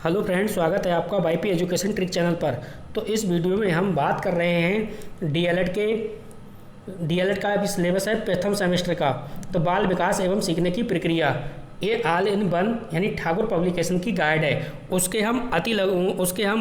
Hello friends, स्वागत है आपका वाईपी एजुकेशन ट्रिक चैनल पर। तो इस वीडियो में हम बात कर रहे हैं डीएलएड का अभी सिलेबस है प्रथम सेमेस्टर का। तो बाल विकास एवं सीखने की प्रक्रिया ये ऑल इन वन यानी ठाकुर पब्लिकेशन की गाइड है। उसके हम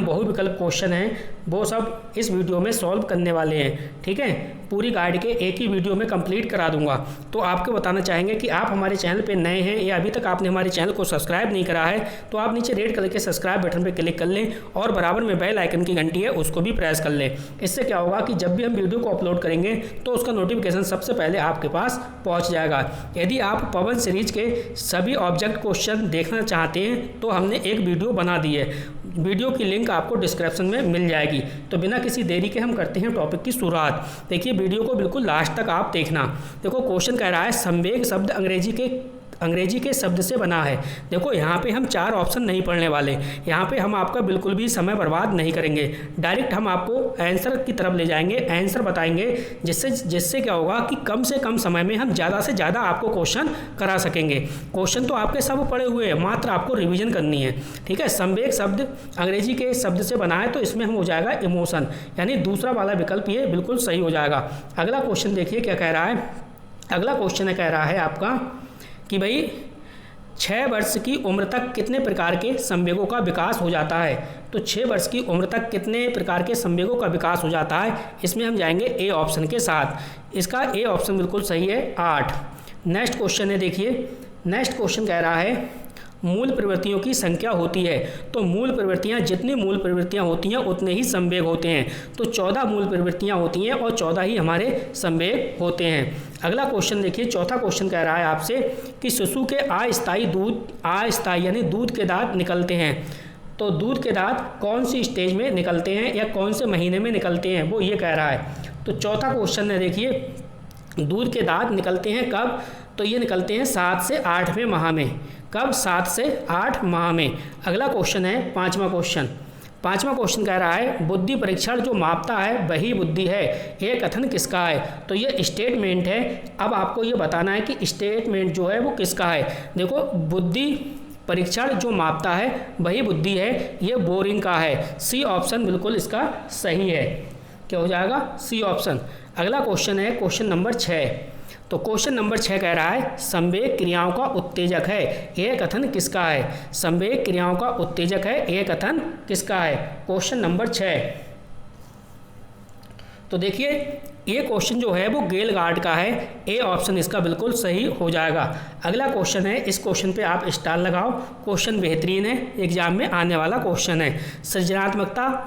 बहुविकल्प क्वेश्चन हैं, वो सब इस वीडियो में सॉल्व करने वाले हैं। ठीक है, पूरी गाइड के एक ही वीडियो में कंप्लीट करा दूंगा। तो आपको बताना चाहेंगे कि आप हमारे चैनल पे नए हैं या अभी तक आपने हमारे चैनल को सब्सक्राइब नहीं करा है तो आप नीचे रेड कलर के सब्सक्राइब बटन पर क्लिक कर लें और बराबर में बेल आइकन की घंटी है उसको भी प्रेस कर लें। इससे क्या होगा कि जब भी हम वीडियो को अपलोड करेंगे तो उसका नोटिफिकेशन सबसे पहले आपके पास पहुँच जाएगा। यदि आप पवन सीरीज के सभी ऑब्जेक्ट क्वेश्चन देखना चाहते हैं तो हमने एक वीडियो बना दी है, वीडियो की लिंक आपको डिस्क्रिप्शन में मिल जाएगी। तो बिना किसी देरी के हम करते हैं टॉपिक की शुरुआत। देखिए वीडियो को बिल्कुल लास्ट तक आप देखना। देखो क्वेश्चन कह रहा है संवेग शब्द अंग्रेजी के शब्द से बना है। देखो यहाँ पे हम 4 ऑप्शन नहीं पढ़ने वाले, यहाँ पे हम आपका बिल्कुल भी समय बर्बाद नहीं करेंगे, डायरेक्ट हम आपको आंसर की तरफ ले जाएंगे, आंसर बताएंगे, जिससे क्या होगा कि कम से कम समय में हम ज़्यादा से ज़्यादा आपको क्वेश्चन करा सकेंगे। क्वेश्चन तो आपके सब पढ़े हुए हैं, मात्र आपको रिविजन करनी है। ठीक है, संवेग शब्द अंग्रेजी के शब्द से बना है तो इसमें हम हो जाएगा इमोशन, यानी दूसरा वाला विकल्प ये बिल्कुल सही हो जाएगा। अगला क्वेश्चन देखिए क्या कह रहा है। अगला क्वेश्चन कह रहा है आपका कि भाई 6 वर्ष की उम्र तक कितने प्रकार के संवेगों का विकास हो जाता है। तो 6 वर्ष की उम्र तक कितने प्रकार के संवेगों का विकास हो जाता है, इसमें हम जाएंगे ए ऑप्शन के साथ। इसका ए ऑप्शन बिल्कुल सही है, 8। नेक्स्ट क्वेश्चन है, देखिए नेक्स्ट क्वेश्चन कह रहा है मूल प्रवृत्तियों की संख्या होती है। तो मूल प्रवृत्तियाँ, जितनी मूल प्रवृत्तियाँ होती हैं उतने ही संवेग होते हैं। तो 14 मूल प्रवृत्तियाँ होती हैं और 14 ही हमारे संवेग होते हैं। अगला क्वेश्चन देखिए, चौथा क्वेश्चन कह रहा है आपसे कि शिशु के अस्थायी यानी दूध के दांत निकलते हैं। तो दूध के दांत कौन सी स्टेज में निकलते हैं या कौन से महीने में निकलते हैं, वो ये कह रहा है। तो चौथा क्वेश्चन है, देखिए दूध के दांत निकलते हैं कब, तो ये निकलते हैं 7 से 8वें माह में। कब? 7 से 8 माह में। अगला क्वेश्चन है पांचवा क्वेश्चन कह रहा है बुद्धि परीक्षण जो मापता है वही बुद्धि है, ये कथन किसका है। तो ये स्टेटमेंट है। अब आपको ये बताना है कि स्टेटमेंट जो है वो किसका है। देखो बुद्धि परीक्षण जो मापता है वही बुद्धि है, ये बोरिंग का है। सी ऑप्शन बिल्कुल इसका सही है। क्या हो जाएगा? C option. अगला क्वेश्चन है क्वेश्चन नंबर 6। तो क्वेश्चन नंबर 6 कह रहा है संवेग क्रियाओं का उत्तेजक है, यह कथन किसका है। संवेग क्रियाओं का उत्तेजक है, यह कथन किसका है। Question number 6। तो देखिए ये क्वेश्चन जो है वो गेलगार्ड का है, ए ऑप्शन इसका बिल्कुल सही हो जाएगा। अगला क्वेश्चन है, इस क्वेश्चन पे आप स्टार लगाओ, क्वेश्चन बेहतरीन है, एग्जाम में आने वाला क्वेश्चन है। सृजनात्मकता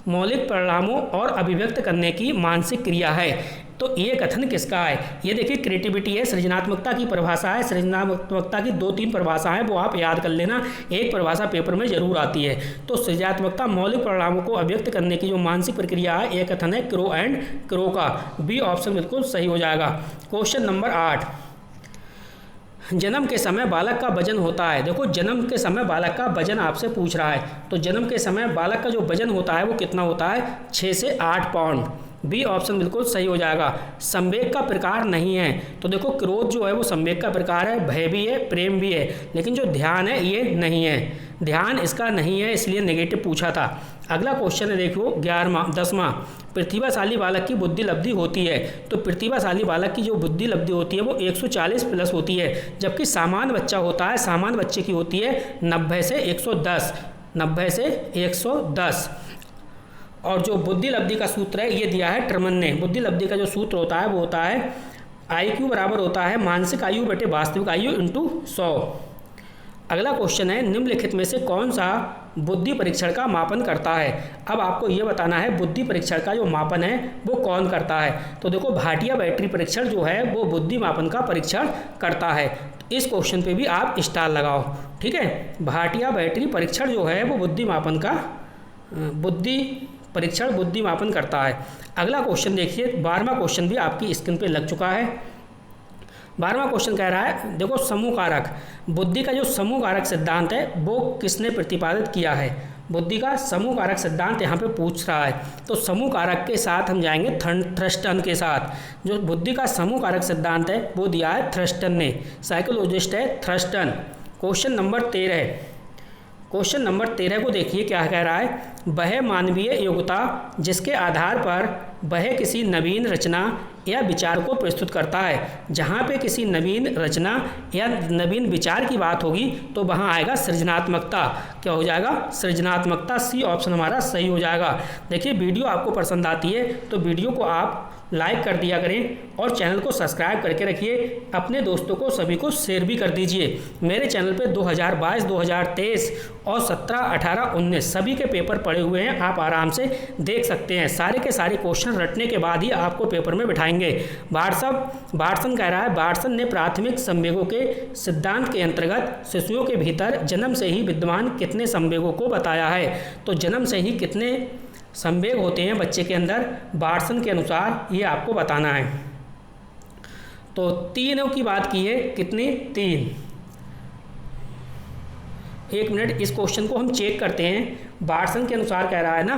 मौलिक परिणामों और अभिव्यक्त करने की मानसिक क्रिया है। तो ये कथन किसका है। ये देखिए क्रिएटिविटी है, सृजनात्मकता की परिभाषा है। सृजनात्मकता की 2-3 परिभाषाएं वो आप याद कर लेना, एक परिभाषा पेपर में जरूर आती है। तो सृजनात्मकता मौलिक परिणामों को अभिव्यक्त करने की जो मानसिक प्रक्रिया है, ये कथन है क्रो एंड क्रो का। बी ऑप्शन बिल्कुल सही हो जाएगा। Question number 8। जन्म के समय बालक का वजन होता है। देखो जन्म के समय बालक का वजन आपसे पूछ रहा है। तो जन्म के समय बालक का जो वजन होता है वो कितना होता है, 6 से 8 पाउंड। बी ऑप्शन बिल्कुल सही हो जाएगा। संवेग का प्रकार नहीं है। तो देखो क्रोध जो है वो संवेग का प्रकार है, भय भी है, प्रेम भी है, लेकिन जो ध्यान है ये नहीं है, ध्यान इसका नहीं है, इसलिए नेगेटिव पूछा था। अगला क्वेश्चन है, देखो 10वां। प्रतिभाशाली बालक की बुद्धि लब्धि होती है। तो प्रतिभाशाली बालक की जो बुद्धि लब्धि होती है वो 140 प्लस होती है, जबकि सामान्य बच्चा होता है, सामान्य बच्चे की होती है 90 से 110। और जो बुद्धि लब्धि का सूत्र है ये दिया है टर्मन ने। बुद्धि लब्धि का जो सूत्र होता है वो होता है IQ बराबर होता है मानसिक आयु बटे वास्तविक आयु इंटू 100। अगला क्वेश्चन है निम्नलिखित में से कौन सा बुद्धि परीक्षण का मापन करता है। अब आपको ये बताना है बुद्धि परीक्षण का जो मापन है वो कौन करता है। तो देखो भाटिया बैटरी परीक्षण जो है वो बुद्धि मापन का परीक्षण करता है। इस क्वेश्चन पे भी आप स्टार लगाओ। ठीक है, भाटिया बैटरी परीक्षण जो है वो बुद्धि मापन करता है। अगला क्वेश्चन देखिए 12वां क्वेश्चन भी आपकी स्क्रीन पे लग चुका है। 12वां क्वेश्चन कह रहा है देखो समूह कारक, बुद्धि का जो समूह कारक सिद्धांत है वो किसने प्रतिपादित किया है। बुद्धि का समूह कारक सिद्धांत यहाँ पे पूछ रहा है। तो समूह कारक के साथ हम जाएंगे थ्रस्टन के साथ। जो बुद्धि का समूह कारक सिद्धांत है वो दिया है थ्रस्टन ने, साइकोलॉजिस्ट है थ्रस्टन। क्वेश्चन नंबर 13 है। क्वेश्चन नंबर 13 को देखिए क्या कह रहा है। वह मानवीय योग्यता जिसके आधार पर वह किसी नवीन रचना या विचार को प्रस्तुत करता है। जहाँ पे किसी नवीन रचना या नवीन विचार की बात होगी तो वहाँ आएगा सृजनात्मकता। क्या हो जाएगा? सृजनात्मकता। सी ऑप्शन हमारा सही हो जाएगा। देखिए वीडियो आपको पसंद आती है तो वीडियो को आप लाइक कर दिया करें और चैनल को सब्सक्राइब करके रखिए। अपने दोस्तों को सभी को शेयर भी कर दीजिए। मेरे चैनल पे 2022, 2023 और 17, 18, 19 सभी के पेपर पड़े हुए हैं, आप आराम से देख सकते हैं। सारे के सारे क्वेश्चन रटने के बाद ही आपको पेपर में बिठाएंगे। बार्सन कह रहा है, बार्सन ने प्राथमिक संवेगों के सिद्धांत के अंतर्गत शिशुओं के भीतर जन्म से ही विद्यमान कितने संवेगों को बताया है। तो जन्म से ही कितने संवेग होते हैं बच्चे के अंदर, बार्सन के अनुसार ये आपको बताना है। तो तीनों की बात की है, कितनी? 3। एक मिनट, इस क्वेश्चन को हम चेक करते हैं। बार्सन के अनुसार कह रहा है ना,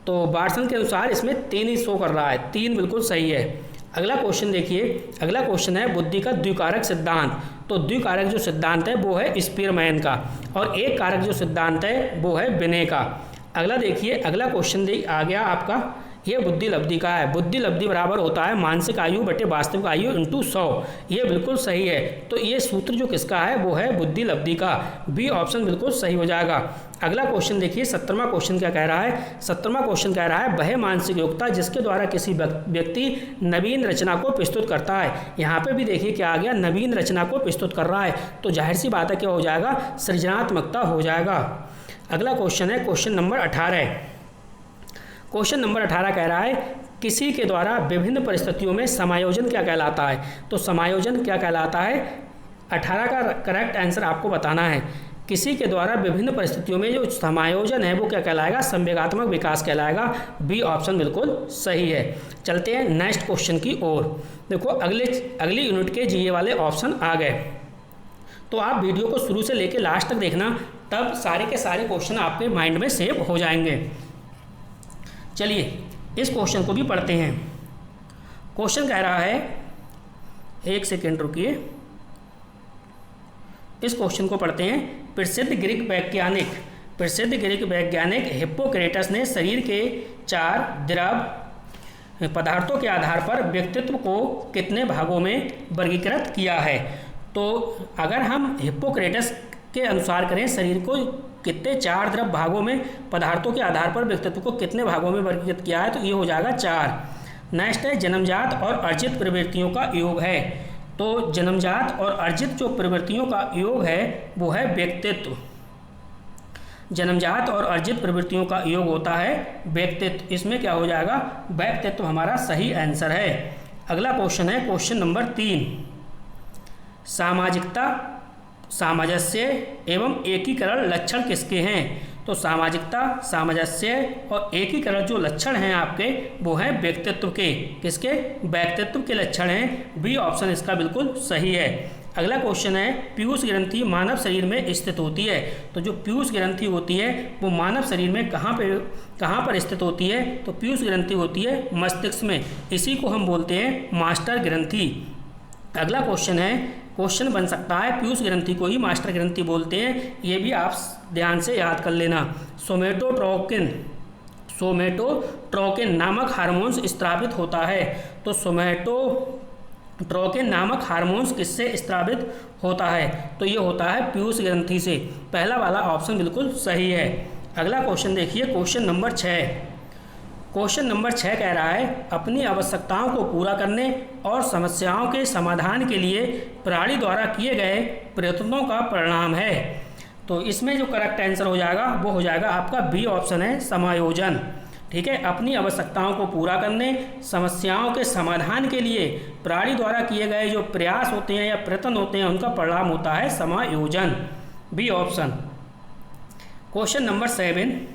तो बार्सन के अनुसार इसमें 3 ही शो कर रहा है। 3 बिल्कुल सही है। अगला क्वेश्चन देखिए, अगला क्वेश्चन है बुद्धि का द्विकारक सिद्धांत। तो द्विकारक जो सिद्धांत है वो है स्पीयरमैन का, और एक कारक जो सिद्धांत है वो है बिने का। अगला देखिए, अगला क्वेश्चन आ गया आपका, ये बुद्धि लब्धि का है। बुद्धि लब्धि बराबर होता है मानसिक आयु बटे वास्तविक आयु इंटू 100। ये बिल्कुल सही है। तो ये सूत्र जो किसका है वो है बुद्धि लब्धि का। बी ऑप्शन बिल्कुल सही हो जाएगा। अगला क्वेश्चन देखिए, 17वां क्वेश्चन क्या कह रहा है। 17वां क्वेश्चन कह रहा है वह मानसिक योग्यता जिसके द्वारा किसी व्यक्ति नवीन रचना को प्रस्तुत करता है। यहाँ पे भी देखिए क्या आ गया, नवीन रचना को प्रस्तुत कर रहा है। तो जाहिर सी बात है क्या हो जाएगा, सृजनात्मकता हो जाएगा। अगला क्वेश्चन है क्वेश्चन नंबर 18। क्वेश्चन नंबर 18 कह रहा है किसी के द्वारा विभिन्न परिस्थितियों में समायोजन क्या कहलाता है। तो समायोजन क्या कहलाता है, 18 का करेक्ट आंसर आपको बताना है। किसी के द्वारा विभिन्न परिस्थितियों में जो समायोजन है वो क्या कहलाएगा, संवेगात्मक विकास कहलाएगा। बी ऑप्शन बिल्कुल सही है। चलते हैं नेक्स्ट क्वेश्चन की ओर। देखो अगली यूनिट के जीए वाले ऑप्शन आ गए, तो आप वीडियो को शुरू से लेकर लास्ट तक देखना, तब सारे के सारे क्वेश्चन आपके माइंड में सेव हो जाएंगे। चलिए इस क्वेश्चन को भी पढ़ते हैं। क्वेश्चन कह रहा है, एक सेकेंड रुकिए, इस क्वेश्चन को पढ़ते हैं। प्रसिद्ध ग्रीक वैज्ञानिक हिप्पोक्रेटस ने शरीर के 4 द्रव पदार्थों के आधार पर व्यक्तित्व को कितने भागों में वर्गीकृत किया है। तो अगर हम हिप्पोक्रेटस के अनुसार करें, शरीर को कितने 4 द्रव भागों में पदार्थों के आधार पर व्यक्तित्व को कितने भागों में वर्गीकृत किया है, तो ये हो जाएगा 4। नेक्स्ट है जन्मजात और अर्जित प्रवृत्तियों का योग है। तो जन्मजात और अर्जित जो प्रवृत्तियों का योग है वो है व्यक्तित्व। जन्मजात और अर्जित प्रवृत्तियों का योग होता है व्यक्तित्व। इसमें क्या हो जाएगा, व्यक्तित्व हमारा सही आंसर है। अगला क्वेश्चन है क्वेश्चन नंबर 3। सामाजिकता, सामंजस्य एवं एकीकरण लक्षण किसके हैं। तो सामाजिकता, सामंजस्य और एकीकरण जो लक्षण हैं आपके वो हैं व्यक्तित्व के। किसके? व्यक्तित्व के लक्षण हैं। बी ऑप्शन इसका बिल्कुल सही है। अगला क्वेश्चन है पीयूष ग्रंथि मानव शरीर में स्थित होती है। तो जो पीयूष ग्रंथि होती है वो मानव शरीर में कहाँ पर स्थित होती है। तो पीयूष ग्रंथि होती है मस्तिष्क में। इसी को हम बोलते हैं मास्टर ग्रंथि। अगला क्वेश्चन है, क्वेश्चन बन सकता है पीयूष ग्रंथि को ही मास्टर ग्रंथि बोलते हैं, ये भी आप ध्यान से याद कर लेना। सोमेटोट्रोकिन नामक हार्मोन्स स्त्रावित होता है। तो सोमेटोट्रोकिन नामक हार्मोन्स किससे स्त्रावित होता है, तो ये होता है पीयूष ग्रंथि से। पहला वाला ऑप्शन बिल्कुल सही है। अगला क्वेश्चन देखिए क्वेश्चन नंबर 6। क्वेश्चन नंबर 6 कह रहा है अपनी आवश्यकताओं को पूरा करने और समस्याओं के समाधान के लिए प्राणी द्वारा किए गए प्रयत्नों का परिणाम है। तो इसमें जो करेक्ट आंसर हो जाएगा वो हो जाएगा आपका बी ऑप्शन है समायोजन। ठीक है, अपनी आवश्यकताओं को पूरा करने, समस्याओं के समाधान के लिए प्राणी द्वारा किए गए जो प्रयास होते हैं या प्रयत्न होते हैं उनका परिणाम होता है समायोजन। B option. Question number 7।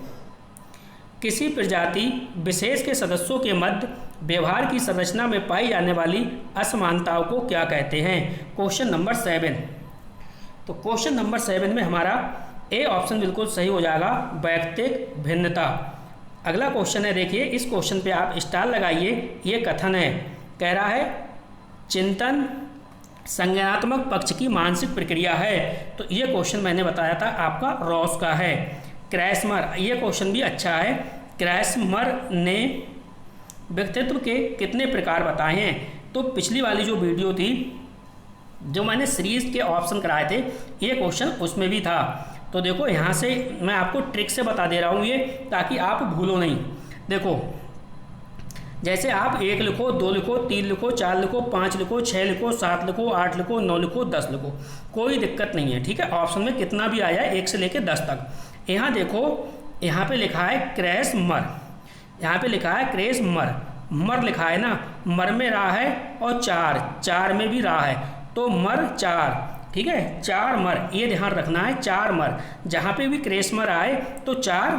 किसी प्रजाति विशेष के सदस्यों के मध्य व्यवहार की संरचना में पाई जाने वाली असमानताओं को क्या कहते हैं। Question number 7। तो क्वेश्चन नंबर 7 में हमारा ए ऑप्शन बिल्कुल सही हो जाएगा, वैयक्तिक भिन्नता। अगला क्वेश्चन है, देखिए इस क्वेश्चन पे आप स्टार लगाइए। ये कथन है, कह रहा है चिंतन संज्ञानात्मक पक्ष की मानसिक प्रक्रिया है। तो ये क्वेश्चन मैंने बताया था आपका रॉस का है। क्रैस्मर, ये क्वेश्चन भी अच्छा है। क्रैस्मर ने व्यक्तित्व के कितने प्रकार बताए हैं? तो पिछली वाली जो वीडियो थी, जो मैंने सीरीज के ऑप्शन कराए थे, ये क्वेश्चन उसमें भी था। तो देखो यहाँ से मैं आपको ट्रिक से बता दे रहा हूँ ये, ताकि आप भूलो नहीं। देखो जैसे आप 1 लिखो, 2 लिखो, 3 लिखो, 4 लिखो, 5 लिखो, 6 लिखो, 7 लिखो, 8 लिखो, 9 लिखो, 10 लिखो, कोई दिक्कत नहीं है, ठीक है। ऑप्शन में कितना भी आया है 1 से लेकर 10 तक। यहाँ देखो, यहाँ पे लिखा है क्रैस्मर, यहाँ पे लिखा है क्रैस्मर, मर लिखा है ना, मर में रा है और चार में भी रा है, तो मर 4, ठीक है, 4 मर, ये ध्यान रखना है, 4 मर। जहाँ पे भी क्रैस्मर आए तो 4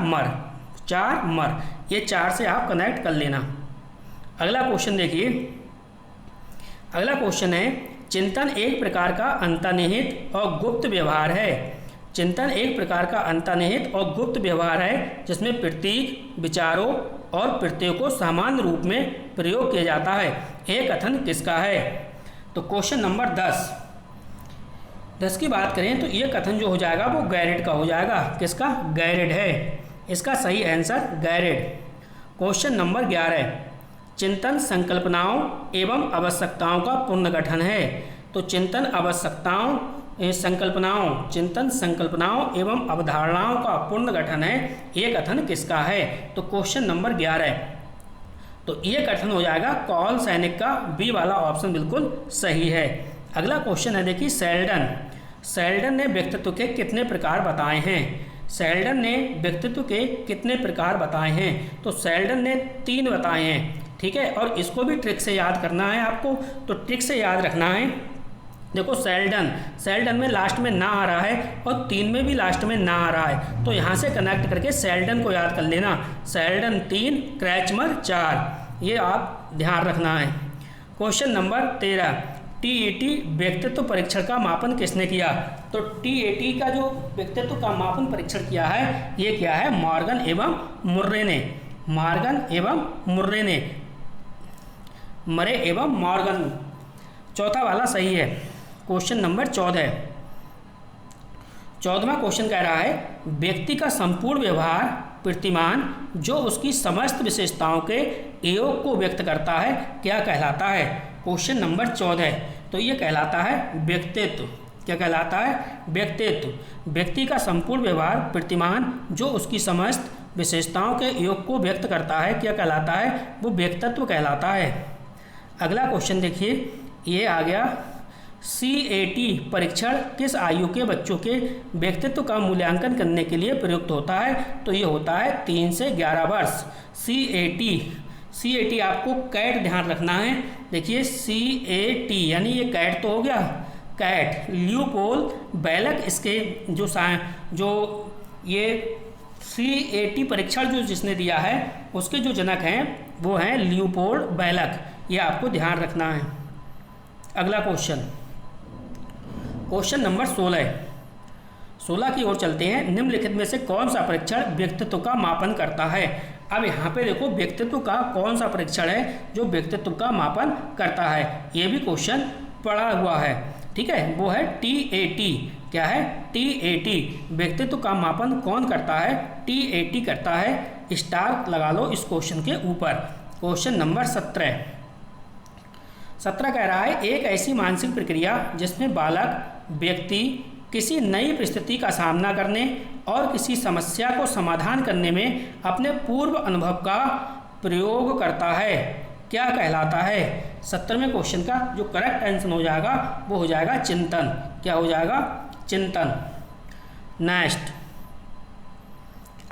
मर, ये 4 से आप कनेक्ट कर लेना। अगला क्वेश्चन देखिए, अगला क्वेश्चन है, चिंतन एक प्रकार का अंतर्निहित और गुप्त व्यवहार है। चिंतन एक प्रकार का अंतर्निहित और गुप्त व्यवहार है जिसमें प्रतीक, विचारों और प्रत्ययों को समान रूप में प्रयोग किया जाता है। यह कथन किसका है? तो क्वेश्चन नंबर 10 की बात करें तो ये कथन जो हो जाएगा वो गैरेड का हो जाएगा। किसका? गैरेड है। इसका सही आंसर गैरेड। क्वेश्चन नंबर 11, चिंतन संकल्पनाओं एवं आवश्यकताओं का पुनर्गठन है। तो चिंतन संकल्पनाओं एवं अवधारणाओं का पुनर्गठन है, ये कथन किसका है? तो क्वेश्चन नंबर 11, तो ये कथन हो जाएगा कॉल सैनिक का, बी वाला ऑप्शन बिल्कुल सही है। अगला क्वेश्चन है देखिए, सेल्डन ने व्यक्तित्व के कितने प्रकार बताए हैं? सेल्डन ने व्यक्तित्व के कितने प्रकार बताए हैं? तो सेल्डन ने 3 बताए हैं, ठीक है। और इसको भी ट्रिक से याद करना है आपको, तो ट्रिक से याद रखना है। देखो सेल्डन में लास्ट में ना आ रहा है और 3 में भी लास्ट में ना आ रहा है, तो यहाँ से कनेक्ट करके सेल्डन को याद कर लेना। सेल्डन 3, क्रैचमर 4, ये आप ध्यान रखना है। क्वेश्चन नंबर 13, टीईटी व्यक्तित्व परीक्षण का मापन किसने किया? तो टीईटी का जो व्यक्तित्व का मापन परीक्षण किया है, ये क्या है? मॉर्गन एवं मुर्रे ने। मरे एवं मॉर्गन, चौथा वाला सही है। क्वेश्चन नंबर 14वां क्वेश्चन कह रहा है, व्यक्ति का संपूर्ण व्यवहार प्रतिमान जो उसकी समस्त विशेषताओं के योग को व्यक्त करता है, क्या कहलाता है? क्वेश्चन नंबर 14, तो ये कहलाता है व्यक्तित्व। क्या कहलाता है? व्यक्तित्व। व्यक्ति का संपूर्ण व्यवहार प्रतिमान जो उसकी समस्त विशेषताओं के योग को व्यक्त करता है, क्या कहलाता है? वो व्यक्तित्व कहलाता है। अगला क्वेश्चन देखिए, ये आ गया, CAT परीक्षण किस आयु के बच्चों के व्यक्तित्व का मूल्यांकन करने के लिए प्रयुक्त होता है? तो ये होता है 3 से 11 वर्ष। CAT आपको कैट ध्यान रखना है। देखिए CAT यानी ये कैट तो हो गया, कैट लियोपोल्ड बैलक, इसके जो ये CAT परीक्षण जो जिसने दिया है उसके जो जनक हैं वो हैं लियोपोल्ड बैलक, ये आपको ध्यान रखना है। अगला क्वेश्चन नंबर 16 की ओर चलते हैं। निम्नलिखित में से कौन सा परीक्षण व्यक्तित्व का मापन करता है? अब यहाँ पे देखो व्यक्तित्व का कौन सा परीक्षण है जो व्यक्तित्व का मापन करता है, ये भी क्वेश्चन पड़ा हुआ है, ठीक है। वो है TAT। क्या है? TAT। व्यक्तित्व का मापन कौन करता है? TAT करता है। स्टार लगा लो इस क्वेश्चन के ऊपर। क्वेश्चन नंबर 17 कह रहा है, एक ऐसी मानसिक प्रक्रिया जिसमें बालक व्यक्ति किसी नई परिस्थिति का सामना करने और किसी समस्या को समाधान करने में अपने पूर्व अनुभव का प्रयोग करता है, क्या कहलाता है? 17वें क्वेश्चन का जो करेक्ट आंसर हो जाएगा वो हो जाएगा चिंतन। क्या हो जाएगा? चिंतन। नेक्स्ट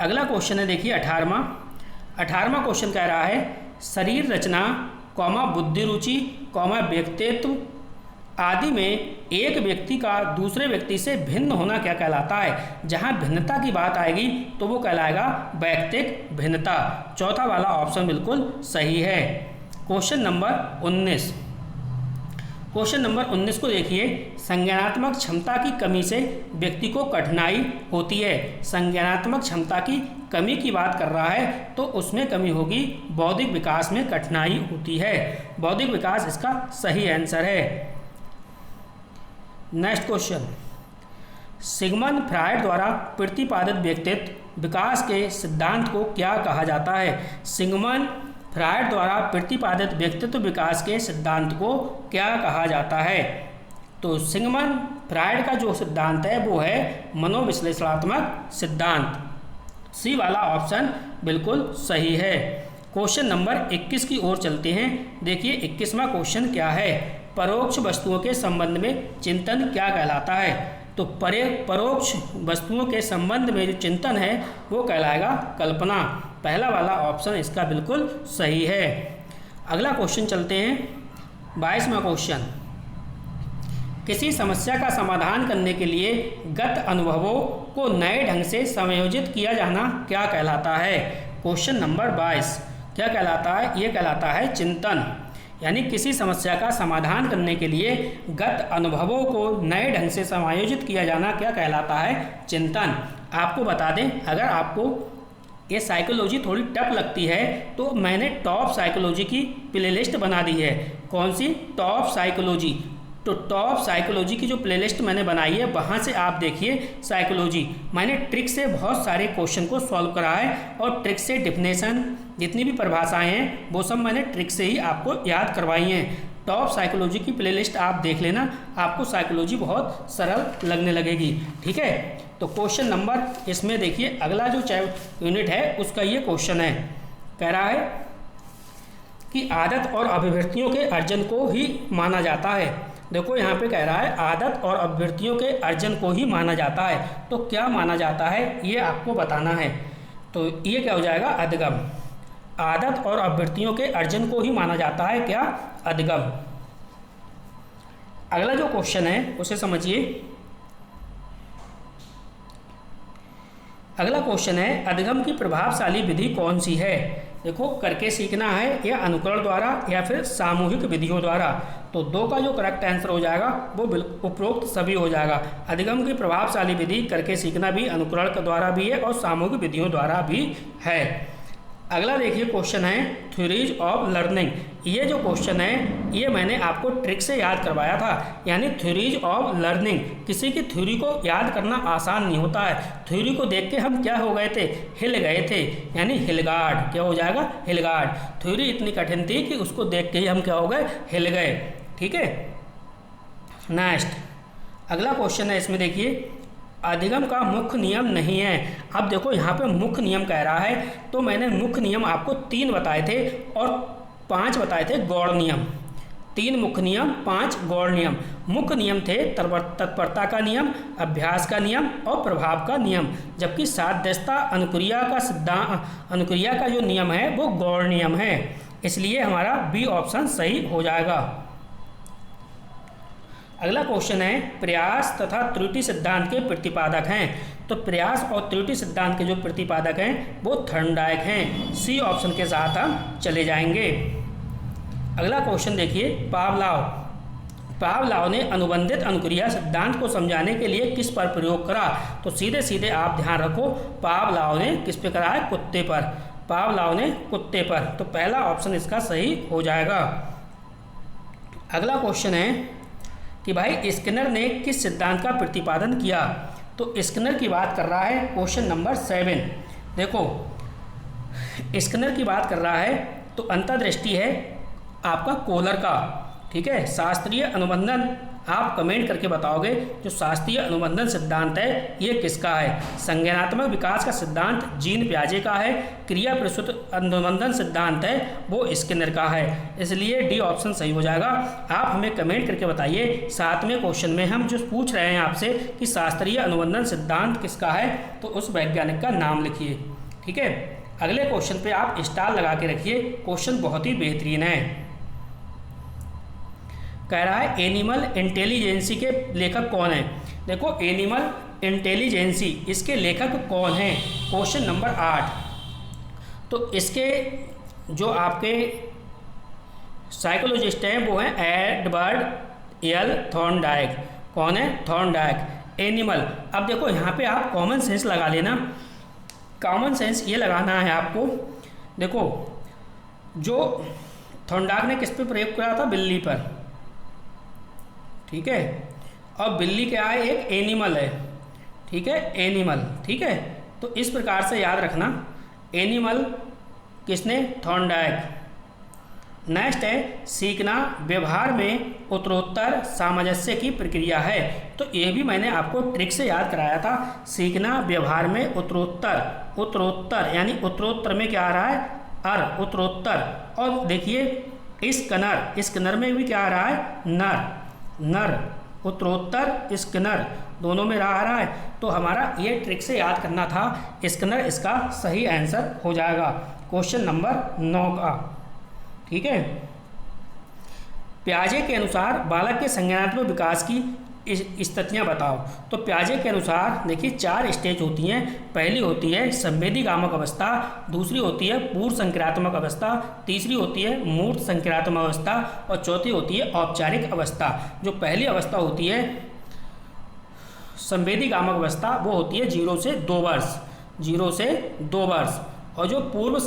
अगला क्वेश्चन है देखिए 18वां क्वेश्चन कह रहा है, शरीर रचना बुद्धि रुचि व्यक्तित्व आदि में एक व्यक्ति का दूसरे व्यक्ति से भिन्न होना क्या कहलाता है? जहां भिन्नता की बात आएगी तो वो कहलाएगा वैयक्तिक भिन्नता। चौथा वाला ऑप्शन बिल्कुल सही है। क्वेश्चन नंबर 19 को देखिए, संज्ञानात्मक क्षमता की कमी से व्यक्ति को कठिनाई होती है। संज्ञानात्मक क्षमता की कमी की बात कर रहा है तो उसमें कमी होगी, बौद्धिक विकास में कठिनाई होती है। बौद्धिक विकास इसका सही आंसर है। नेक्स्ट क्वेश्चन, सिगमंड फ्रायड द्वारा प्रतिपादित व्यक्तित्व विकास के सिद्धांत को क्या कहा जाता है? सिगमंड फ्रायड द्वारा प्रतिपादित व्यक्तित्व विकास के सिद्धांत को क्या कहा जाता है? तो सिगमंड फ्रायड का जो सिद्धांत है वो है मनोविश्लेषणात्मक सिद्धांत। सी वाला ऑप्शन बिल्कुल सही है। क्वेश्चन नंबर 21 की ओर चलते हैं। देखिए 21वां क्वेश्चन क्या है, परोक्ष वस्तुओं के संबंध में चिंतन क्या कहलाता है? तो परोक्ष वस्तुओं के संबंध में जो चिंतन है वो कहलाएगा कल्पना। पहला वाला ऑप्शन इसका बिल्कुल सही है। अगला क्वेश्चन चलते हैं 22वां क्वेश्चन, किसी समस्या का समाधान करने के लिए गत अनुभवों को नए ढंग से समायोजित किया जाना क्या कहलाता है? क्वेश्चन नंबर 22 क्या कहलाता है? ये कहलाता है चिंतन। यानी किसी समस्या का समाधान करने के लिए गत अनुभवों को नए ढंग से समायोजित किया जाना क्या कहलाता है? चिंतन। आपको बता दें, अगर आपको ये साइकोलॉजी थोड़ी टफ लगती है तो मैंने टॉप साइकोलॉजी की प्लेलिस्ट बना दी है। कौन सी? Top psychology. तो टॉप साइकोलॉजी की जो प्लेलिस्ट मैंने बनाई है वहाँ से आप देखिए साइकोलॉजी। मैंने ट्रिक से बहुत सारे क्वेश्चन को सॉल्व करा है और ट्रिक से डिफिनेशन जितनी भी परिभाषाएं हैं वो सब मैंने ट्रिक से ही आपको याद करवाई हैं। टॉप साइकोलॉजी की प्लेलिस्ट आप देख लेना, आपको साइकोलॉजी बहुत सरल लगने लगेगी। ठीक है, तो क्वेश्चन नंबर इसमें देखिए अगला जो यूनिट है उसका ये क्वेश्चन है, कह रहा है कि आदत और अभिवृत्तियों के अर्जन को ही माना जाता है। देखो यहाँ पे कह रहा है आदत और अभिवृत्तियों के अर्जन को ही माना जाता है, तो क्या माना जाता है ये आपको बताना है। तो ये क्या हो जाएगा? अधिगम। आदत और अभिवृत्तियों के अर्जन को ही माना जाता है क्या? अधिगम। अगला जो क्वेश्चन है उसे समझिए। अगला क्वेश्चन है अधिगम की प्रभावशाली विधि कौन सी है? देखो करके सीखना है या अनुकरण द्वारा या फिर सामूहिक विधियों द्वारा। तो दो का जो करेक्ट आंसर हो जाएगा वो उपरोक्त सभी हो जाएगा। अधिगम की प्रभावशाली विधि करके सीखना भी अनुकरण के द्वारा भी है और सामूहिक विधियों द्वारा भी है। अगला देखिए क्वेश्चन है थ्योरीज ऑफ लर्निंग। ये जो क्वेश्चन है ये मैंने आपको ट्रिक से याद करवाया था। यानी थ्योरीज ऑफ लर्निंग, किसी की थ्योरी को याद करना आसान नहीं होता है। थ्योरी को देख के हम क्या हो गए थे? हिल गए थे, यानी हिलगार्ड। क्या हो जाएगा? हिलगार्ड। थ्योरी इतनी कठिन थी कि उसको देख के ही हम क्या हो गए? हिल गए। ठीक है, नेक्स्ट अगला क्वेश्चन है, इसमें देखिए अधिगम का मुख्य नियम नहीं है। अब देखो यहाँ पे मुख्य नियम कह रहा है, तो मैंने मुख्य नियम आपको 3 बताए थे और 5 बताए थे गौड़ नियम। 3 मुख्य नियम, 5 गौड़ नियम। मुख्य नियम थे तत्परता का नियम, अभ्यास का नियम और प्रभाव का नियम, जबकि सादृश्यता अनुक्रिया का जो नियम है वो गौड़ नियम है। इसलिए हमारा बी ऑप्शन सही हो जाएगा। अगला क्वेश्चन है प्रयास तथा त्रुटि सिद्धांत के प्रतिपादक हैं। तो प्रयास और त्रुटि सिद्धांत के जो प्रतिपादक हैं वो थॉर्नडाइक हैं। सी ऑप्शन के साथ हम चले जाएंगे। अगला क्वेश्चन देखिए पावलोव ने अनुबंधित अनुक्रिया सिद्धांत को समझाने के लिए किस पर प्रयोग करा? तो सीधे सीधे आप ध्यान रखो, पावलोव ने किस पे करा है? कुत्ते पर। पावलोव ने कुत्ते पर। तो पहला ऑप्शन इसका सही हो जाएगा। अगला क्वेश्चन है कि भाई स्किनर ने किस सिद्धांत का प्रतिपादन किया? तो स्किनर की बात कर रहा है क्वेश्चन नंबर 7। देखो स्किनर की बात कर रहा है तो अंतर्दृष्टि है आपका कोहलर का। ठीक है, शास्त्रीय अनुबंधन आप कमेंट करके बताओगे जो शास्त्रीय अनुबंधन सिद्धांत है ये किसका है? संज्ञानात्मक विकास का सिद्धांत जीन प्याजे का है। क्रिया प्रसूत अनुबंधन सिद्धांत है वो स्किनर का है। इसलिए डी ऑप्शन सही हो जाएगा। आप हमें कमेंट करके बताइए 7वें क्वेश्चन में हम जो पूछ रहे हैं आपसे कि शास्त्रीय अनुबंधन सिद्धांत किसका है, तो उस वैज्ञानिक का नाम लिखिए। ठीक है, अगले क्वेश्चन पे आप स्टार लगा के रखिए, क्वेश्चन बहुत ही बेहतरीन है। कह रहा है एनिमल इंटेलिजेंसी के लेखक कौन है? देखो एनिमल इंटेलिजेंसी इसके लेखक कौन हैं? Question number 8। तो इसके जो आपके साइकोलॉजिस्ट हैं वो हैं एडवर्ड एल थॉर्नडाइक। कौन है? थॉर्नडाइक। एनिमल। अब देखो यहाँ पे आप कॉमन सेंस लगा लेना। कॉमन सेंस ये लगाना है आपको। देखो जो थॉर्नडाइक ने किस पे प्रयोग करा था? बिल्ली पर। ठीक है, और बिल्ली क्या है, एक एनिमल है, ठीक है, एनिमल, ठीक है। तो इस प्रकार से याद रखना, एनिमल किसने, थॉर्नडाइक। नेक्स्ट है सीखना व्यवहार में उत्तरोत्तर सामंजस्य की प्रक्रिया है। तो ये भी मैंने आपको ट्रिक से याद कराया था, सीखना व्यवहार में उत्तरोत्तर, उत्तरोत्तर यानी उत्तरोत्तर में क्या आ रहा है, अर, उत्तरोत्तर। और देखिए स्कनर में भी क्या आ रहा है, नर, नर, उत्तरोत्तर स्कनर, दोनों में आ रहा है। तो हमारा ये ट्रिक से याद करना था, स्कनर इसका सही आंसर हो जाएगा क्वेश्चन नंबर 9 का, ठीक है। पियाजे के अनुसार बालक के संज्ञानात्मक विकास की स्थितियाँ बताओ। तो पियाजे के अनुसार देखिए 4 स्टेज होती हैं। पहली होती है संवेदीगामक अवस्था, दूसरी होती है पूर्व संक्रियात्मक अवस्था, तीसरी होती है मूर्त संक्रियात्मक अवस्था और चौथी होती है औपचारिक अवस्था। जो पहली अवस्था होती है संवेदीगामक अवस्था वो होती है 0 से 2 वर्ष, 0 से 2 वर्ष। और जो पूर्व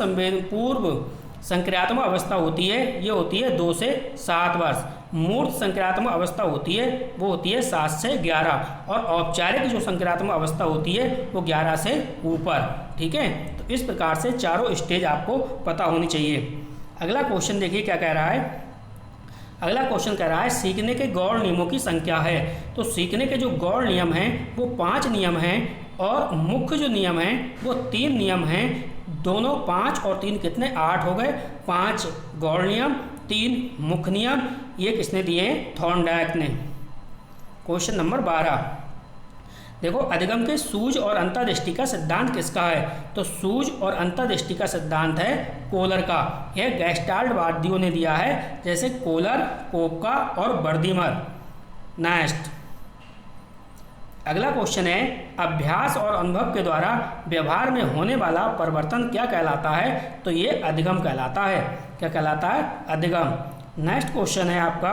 संक्रियात्मक अवस्था होती है ये होती है 2 से 7 वर्ष। मूर्त संक्रियात्मक अवस्था होती है वो होती है 7 से 11 और औपचारिक जो संक्रियात्मक अवस्था होती है वो 11 से ऊपर, ठीक है। तो इस प्रकार से चारों स्टेज आपको पता होनी चाहिए। अगला क्वेश्चन देखिए क्या कह रहा है। अगला क्वेश्चन कह रहा है सीखने के गौड़ नियमों की संख्या है। तो सीखने के जो गौड़ नियम हैं वो 5 नियम हैं और मुख्य जो नियम हैं वो 3 नियम हैं। दोनों 5 और 3 कितने, 8 हो गए। 5 गौड़ नियम, 3 मुख्य नियम। ये किसने दिए हैं, थॉर्नडाइक ने। क्वेश्चन नंबर 12 देखो, अधिगम के सूझ और अंतर्दृष्टि का सिद्धांत किसका है। तो सूझ और अंतर्दृष्टि का सिद्धांत है कोलर का। यह गेस्टाल्टवादियों ने दिया है, जैसे कोलर, कोपका और बर्दिमर। नेक्स्ट अगला क्वेश्चन है अभ्यास और अनुभव के द्वारा व्यवहार में होने वाला परिवर्तन क्या कहलाता है। तो ये अधिगम कहलाता है। क्या कहलाता है, अधिगम। नेक्स्ट क्वेश्चन है आपका,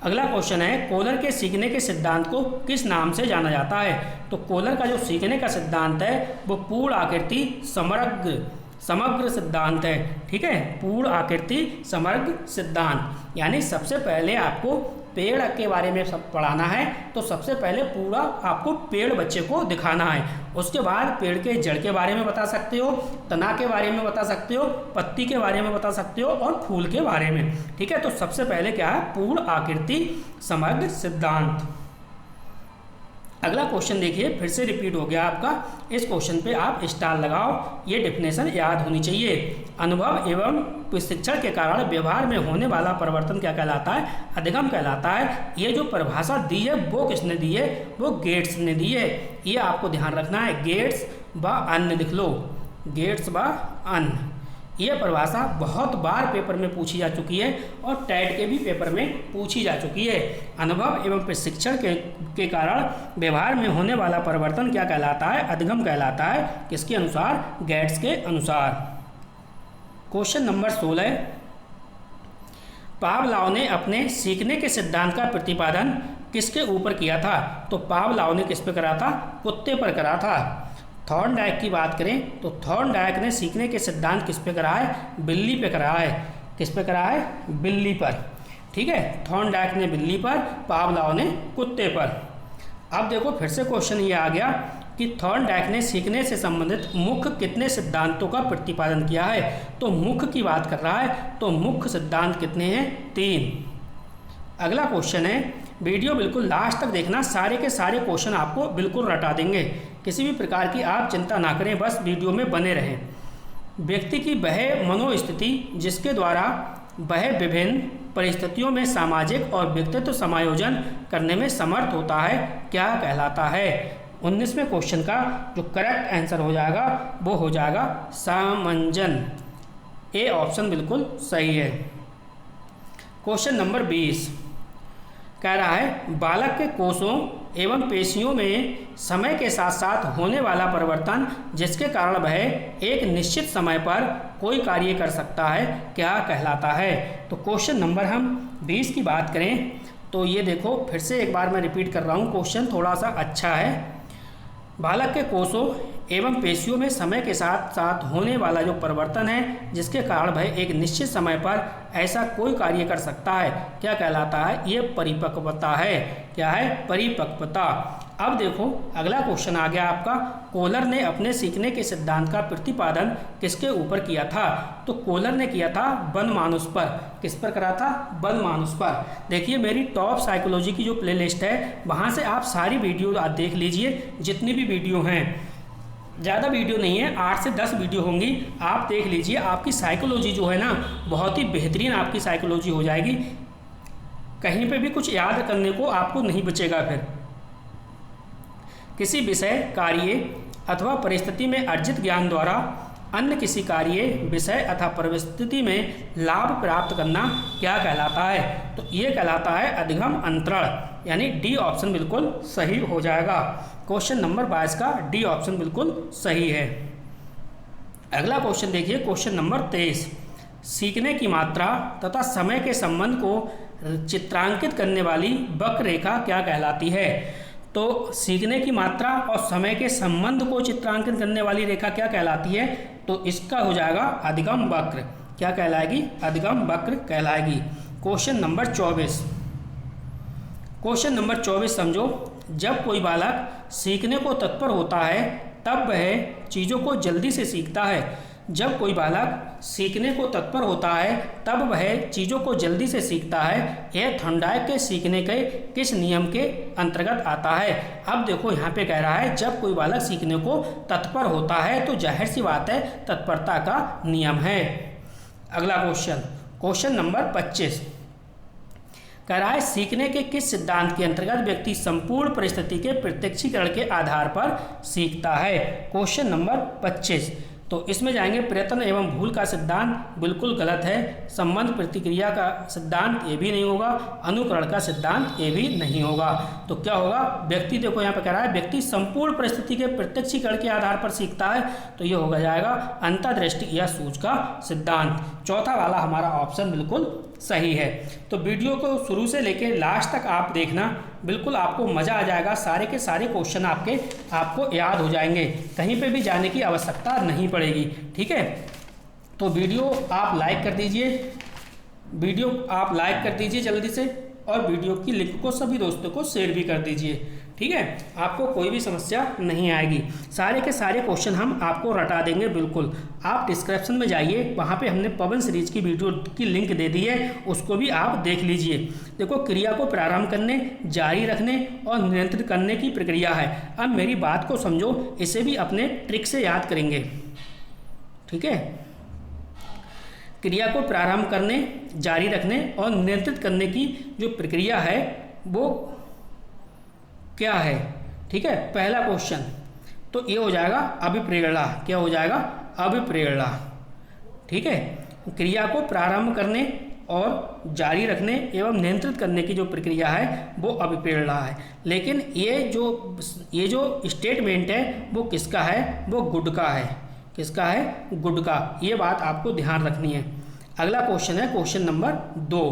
अगला क्वेश्चन है कोलर के सीखने के सिद्धांत को किस नाम से जाना जाता है। तो कोलर का जो सीखने का सिद्धांत है वो पूर्ण आकृति समग्र सिद्धांत है, ठीक है। पूर्ण आकृति समग्र सिद्धांत यानी सबसे पहले आपको पेड़ के बारे में सब पढ़ाना है। तो सबसे पहले पूरा आपको पेड़ बच्चे को दिखाना है। उसके बाद पेड़ के जड़ के बारे में बता सकते हो, तना के बारे में बता सकते हो, पत्ती के बारे में बता सकते हो और फूल के बारे में, ठीक है। तो सबसे पहले क्या है, पूर्ण आकृति समग्र सिद्धांत। अगला क्वेश्चन देखिए, फिर से रिपीट हो गया आपका। इस क्वेश्चन पे आप स्टार लगाओ, ये डेफिनेशन याद होनी चाहिए। अनुभव एवं प्रशिक्षण के कारण व्यवहार में होने वाला परिवर्तन क्या कहलाता है, अधिगम कहलाता है। ये जो परिभाषा दी है वो किसने दी है, वो गेट्स ने दी है। ये आपको ध्यान रखना है, गेट्स व अन्य लिख लो, गेट्स व अन्य। यह परिभाषा बहुत बार पेपर में पूछी जा चुकी है और टेट के भी पेपर में पूछी जा चुकी है। अनुभव एवं प्रशिक्षण के कारण व्यवहार में होने वाला परिवर्तन क्या कहलाता है, अधिगम कहलाता है। किसके अनुसार, गेट्स के अनुसार। क्वेश्चन नंबर 16 पावलोव ने अपने सीखने के सिद्धांत का प्रतिपादन किसके ऊपर किया था। तो पावलोव ने किस पे करा था, कुत्ते पर करा था। थॉर्नडाइक की बात करें तो थॉर्नडाइक ने सीखने के सिद्धांत किस पे करा है, बिल्ली पे करा है। किस पे करा है, बिल्ली पर, ठीक है। थॉर्नडाइक ने बिल्ली पर, पावलोव ने कुत्ते पर। अब देखो फिर से क्वेश्चन ये आ गया कि थॉर्नडाइक ने सीखने से संबंधित मुख्य कितने सिद्धांतों का प्रतिपादन किया है। तो मुख्य की बात कर रहा है, तो मुख्य सिद्धांत कितने हैं, 3। अगला क्वेश्चन है, वीडियो बिल्कुल लास्ट तक देखना, सारे के सारे क्वेश्चन आपको बिल्कुल रटा देंगे। किसी भी प्रकार की आप चिंता ना करें, बस वीडियो में बने रहें। व्यक्ति की वह मनोस्थिति जिसके द्वारा वह विभिन्न परिस्थितियों में सामाजिक और व्यक्तित्व समायोजन करने में समर्थ होता है, क्या कहलाता है। 19वें क्वेश्चन का जो करेक्ट आंसर हो जाएगा वो हो जाएगा सामंजन। ए ऑप्शन बिल्कुल सही है। क्वेश्चन नंबर 20 कह रहा है बालक के कोषों एवं पेशियों में समय के साथ साथ होने वाला परिवर्तन जिसके कारण वह एक निश्चित समय पर कोई कार्य कर सकता है, क्या कहलाता है। तो क्वेश्चन नंबर हम 20 की बात करें तो ये देखो फिर से एक बार मैं रिपीट कर रहा हूँ, क्वेश्चन थोड़ा सा अच्छा है। बालक के कोषों एवं पेशियों में समय के साथ साथ होने वाला जो परिवर्तन है, जिसके कारण वह एक निश्चित समय पर ऐसा कोई कार्य कर सकता है, क्या कहलाता है? ये परिपक्वता है। क्या है? परिपक्वता। अब देखो अगला क्वेश्चन आ गया आपका, कोहलर ने अपने सीखने के सिद्धांत का प्रतिपादन किसके ऊपर किया था? तो कोहलर ने किया था बनमानुस पर। किस पर करा था? बनमानुस पर। देखिए मेरी टॉप साइकोलॉजी की जो प्लेलिस्ट है वहाँ से आप सारी वीडियो आप देख लीजिए, जितनी भी वीडियो हैं, ज़्यादा वीडियो नहीं है, 8 से 10 वीडियो होंगी, आप देख लीजिए। आपकी साइकोलॉजी जो है ना बहुत ही बेहतरीन आपकी साइकोलॉजी हो जाएगी, कहीं पे भी कुछ याद करने को आपको नहीं बचेगा। फिर किसी विषय, कार्य अथवा परिस्थिति में अर्जित ज्ञान द्वारा अन्य किसी कार्य, विषय अथवा परिस्थिति में लाभ प्राप्त करना क्या कहलाता है? तो ये कहलाता है अधिगम अंतरण, यानी डी ऑप्शन बिल्कुल सही हो जाएगा। क्वेश्चन नंबर 22 का डी ऑप्शन बिल्कुल सही है। अगला क्वेश्चन देखिए, क्वेश्चन नंबर 23, सीखने की मात्रा तथा समय के संबंध को चित्रांकित करने वाली वक्र रेखा क्या कहलाती है? तो सीखने की मात्रा और समय के संबंध को चित्रांकित करने वाली रेखा क्या कहलाती है? तो इसका हो जाएगा अधिगम वक्र। क्या कहलाएगी? अधिगम वक्र कहलाएगी। क्वेश्चन नंबर 24, क्वेश्चन नंबर 24 समझो, जब कोई बालक सीखने को तत्पर होता है तब वह चीज़ों को जल्दी से सीखता है। जब कोई बालक सीखने को तत्पर होता है तब वह चीज़ों को जल्दी से सीखता है। यह थॉर्नडाइक के सीखने के किस नियम के अंतर्गत आता है? अब देखो यहाँ पे कह रहा है जब कोई बालक सीखने को तत्पर होता है, तो जाहिर सी बात है तत्परता का नियम है। अगला क्वेश्चन, क्वेश्चन नंबर 25 कह रहा है सीखने के किस सिद्धांत के अंतर्गत व्यक्ति संपूर्ण परिस्थिति के प्रत्यक्षीकरण के आधार पर सीखता है? क्वेश्चन नंबर 25, तो इसमें जाएंगे प्रयत्न एवं भूल का सिद्धांत, बिल्कुल गलत है। संबंध प्रतिक्रिया का सिद्धांत, ये भी नहीं होगा। अनुकरण का सिद्धांत, ये भी नहीं होगा। तो क्या होगा? व्यक्ति, देखो यहाँ पे कह रहा है व्यक्ति संपूर्ण परिस्थिति के प्रत्यक्षीकरण के आधार पर सीखता है, तो ये होगा जाएगा अंतर्दृष्टि या सूझ का सिद्धांत। चौथा वाला हमारा ऑप्शन बिल्कुल सही है। तो वीडियो को शुरू से लेकर लास्ट तक आप देखना, बिल्कुल आपको मज़ा आ जाएगा। सारे के सारे क्वेश्चन आपको याद हो जाएंगे, कहीं पे भी जाने की आवश्यकता नहीं पड़ेगी। ठीक है, तो वीडियो आप लाइक कर दीजिए, जल्दी से, और वीडियो की लिंक को सभी दोस्तों को शेयर भी कर दीजिए। ठीक है, आपको कोई भी समस्या नहीं आएगी। सारे के सारे क्वेश्चन हम आपको रटा देंगे बिल्कुल। आप डिस्क्रिप्शन में जाइए, वहाँ पे हमने पवन सीरीज की वीडियो की लिंक दे दी है, उसको भी आप देख लीजिए। देखो क्रिया को प्रारंभ करने, जारी रखने और नियंत्रित करने की प्रक्रिया है। अब मेरी बात को समझो, इसे भी अपने ट्रिक से याद करेंगे। ठीक है, क्रिया को प्रारंभ करने, जारी रखने और नियंत्रित करने की जो प्रक्रिया है वो क्या है? ठीक है, पहला क्वेश्चन तो ये हो जाएगा अभिप्रेरणा। क्या हो जाएगा? अभिप्रेरणा। ठीक है, क्रिया को प्रारंभ करने और जारी रखने एवं नियंत्रित करने की जो प्रक्रिया है वो अभिप्रेरणा है। लेकिन ये जो स्टेटमेंट है वो किसका है? वो गुड का है। किसका है? गुड का। ये बात आपको ध्यान रखनी है। अगला क्वेश्चन है क्वेश्चन नंबर 2,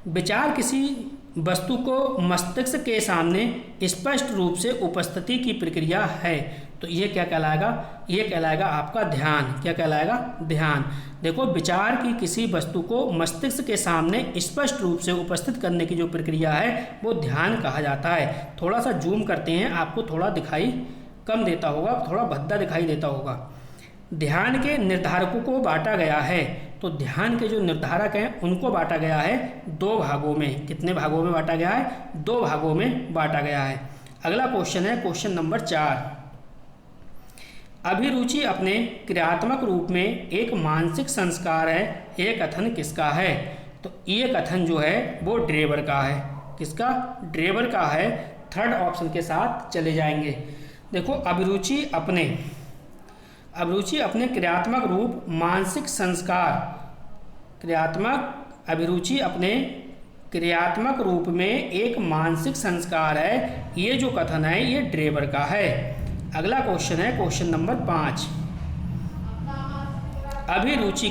विचार किसी वस्तु को मस्तिष्क के सामने स्पष्ट रूप से उपस्थिति की प्रक्रिया है। तो ये क्या कहलाएगा? ये कहलाएगा आपका ध्यान। क्या कहलाएगा? ध्यान। देखो विचार की किसी वस्तु को मस्तिष्क के सामने स्पष्ट रूप से उपस्थित करने की जो प्रक्रिया है वो ध्यान कहा जाता है। थोड़ा सा जूम करते हैं, आपको थोड़ा दिखाई कम देता होगा, थोड़ा भद्दा दिखाई देता होगा। ध्यान के निर्धारकों को बांटा गया है। तो ध्यान के जो निर्धारक हैं उनको बांटा गया है 2 भागों में। कितने भागों में बांटा गया है? 2 भागों में बांटा गया है। अगला क्वेश्चन है क्वेश्चन नंबर 4, अभिरुचि अपने क्रियात्मक रूप में एक मानसिक संस्कार है, ये कथन किसका है? तो ये कथन जो है वो ड्रेबर का है। किसका? ड्रेबर का है। थर्ड ऑप्शन के साथ चले जाएंगे। देखो अभिरुचि अपने क्रियात्मक रूप मानसिक संस्कार, अभिरुचि अपने क्रियात्मक रूप में एक मानसिक संस्कार है, ये जो कथन है ये ड्रेबर का है। अगला क्वेश्चन है क्वेश्चन नंबर 5, अभिरुचि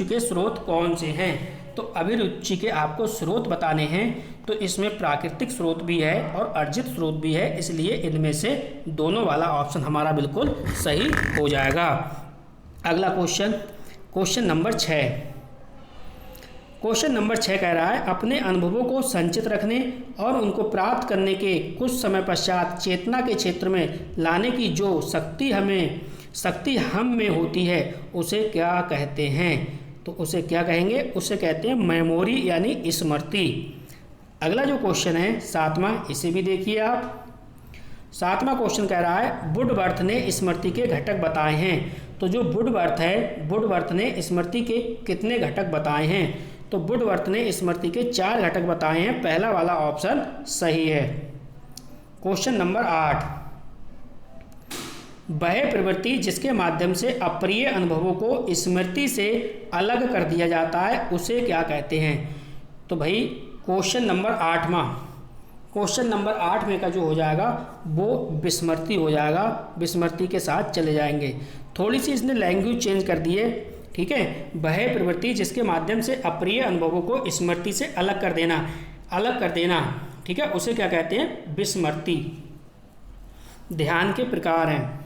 के स्रोत कौन से हैं? तो अभिरुचि के आपको स्रोत बताने हैं तो इसमें प्राकृतिक स्रोत भी है और अर्जित स्रोत भी है, इसलिए इनमें से दोनों वाला ऑप्शन हमारा बिल्कुल सही हो जाएगा। अगला question, question number 6। Question number 6 कह रहा है अपने अनुभवों को संचित रखने और उनको प्राप्त करने के कुछ समय पश्चात चेतना के क्षेत्र में लाने की जो शक्ति हम में होती है उसे क्या कहते हैं? तो उसे क्या कहेंगे? उसे कहते हैं मेमोरी यानी स्मृति। अगला जो क्वेश्चन है 7वां, इसे भी देखिए आप। 7वां क्वेश्चन कह रहा है वुडवर्थ ने स्मृति के घटक बताए हैं। तो जो वुडवर्थ है, वुडवर्थ ने स्मृति के कितने घटक बताए हैं? तो वुडवर्थ ने स्मृति के 4 घटक बताए हैं। पहला वाला ऑप्शन सही है। क्वेश्चन नंबर 8, वह प्रवृत्ति जिसके माध्यम से अप्रिय अनुभवों को स्मृति से अलग कर दिया जाता है उसे क्या कहते हैं? तो भाई क्वेश्चन नंबर 8वां, क्वेश्चन नंबर 8 में का जो हो जाएगा वो विस्मृति हो जाएगा। विस्मृति के साथ चले जाएंगे। थोड़ी सी इसने लैंग्वेज चेंज कर दी है, ठीक है। वह प्रवृत्ति जिसके माध्यम से अप्रिय अनुभवों को स्मृति से अलग कर देना, ठीक है, उसे क्या कहते हैं? विस्मृति। ध्यान के प्रकार हैं।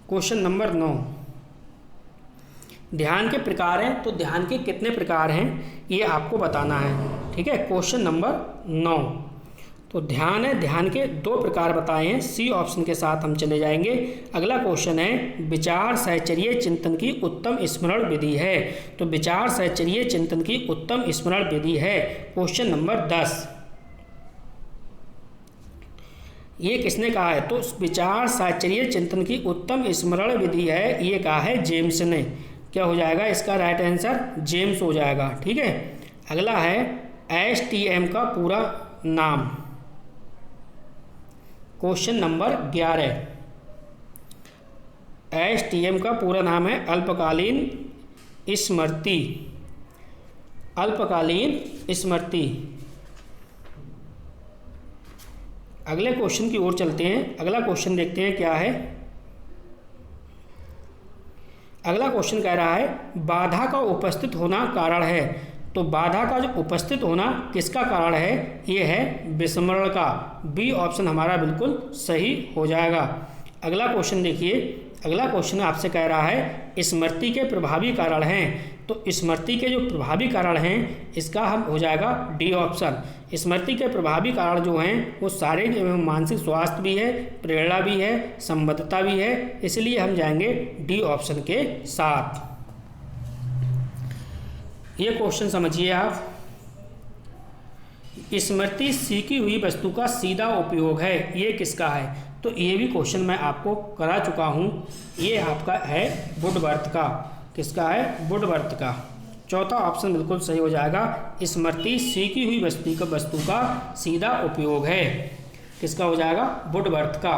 क्वेश्चन नंबर 9, ध्यान के प्रकार हैं, तो ध्यान के कितने प्रकार हैं ये आपको बताना है, ठीक है। क्वेश्चन नंबर 9, तो ध्यान है, ध्यान के 2 प्रकार बताए हैं। सी ऑप्शन के साथ हम चले जाएंगे। अगला क्वेश्चन है विचार सहचर्य चिंतन की उत्तम स्मरण विधि है। तो विचार सहचर्य चिंतन की उत्तम स्मरण विधि है। क्वेश्चन नंबर 10, ये किसने कहा है? तो विचार साहचर्य चिंतन की उत्तम स्मरण विधि है, ये कहा है जेम्स ने। क्या हो जाएगा इसका राइट आंसर? जेम्स हो जाएगा, ठीक है। अगला है STM का पूरा नाम। क्वेश्चन नंबर 11, STM का पूरा नाम है अल्पकालीन स्मृति। अल्पकालीन स्मृति। अगले क्वेश्चन की ओर चलते हैं। अगला क्वेश्चन देखते हैं क्या है। अगला क्वेश्चन कह रहा है बाधा का उपस्थित होना कारण है। तो बाधा का जो उपस्थित होना किसका कारण है? ये है विस्मरण का। बी ऑप्शन हमारा बिल्कुल सही हो जाएगा। अगला क्वेश्चन देखिए। अगला क्वेश्चन आपसे कह रहा है स्मृति के प्रभावी कारण हैं। तो स्मृति के जो प्रभावी कारण हैं इसका हम हो जाएगा डी ऑप्शन। स्मृति के प्रभावी कारण जो हैं वो सारे मानसिक स्वास्थ्य भी है, प्रेरणा भी है, संबद्धता भी है, इसलिए हम जाएंगे डी ऑप्शन के साथ। ये क्वेश्चन समझिए आप। स्मृति सीखी हुई वस्तु का सीधा उपयोग है, ये किसका है? तो ये भी क्वेश्चन मैं आपको करा चुका हूँ। ये आपका है वुडवर्थ का। किसका है? वुडवर्थ का। चौथा ऑप्शन बिल्कुल सही हो जाएगा। स्मृति सीखी हुई वस्तु का सीधा उपयोग है। किसका हो जाएगा? वुडवर्थ का।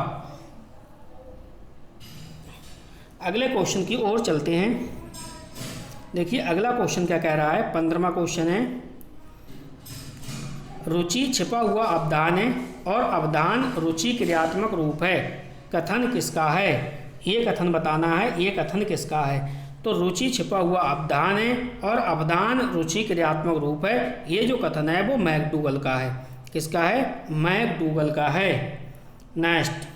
अगले क्वेश्चन की ओर चलते हैं। देखिए अगला क्वेश्चन क्या कह रहा है। 15वां क्वेश्चन है रुचि छिपा हुआ अवधान है और अवधान रुचि क्रियात्मक रूप है। कथन किसका है? ये कथन बताना है। ये कथन किसका है? तो रुचि छिपा हुआ अवधान है और अवधान रुचि क्रियात्मक रूप है। ये जो कथन है वो मैकडूगल का है। किसका है? मैकडूगल का है। नेक्स्ट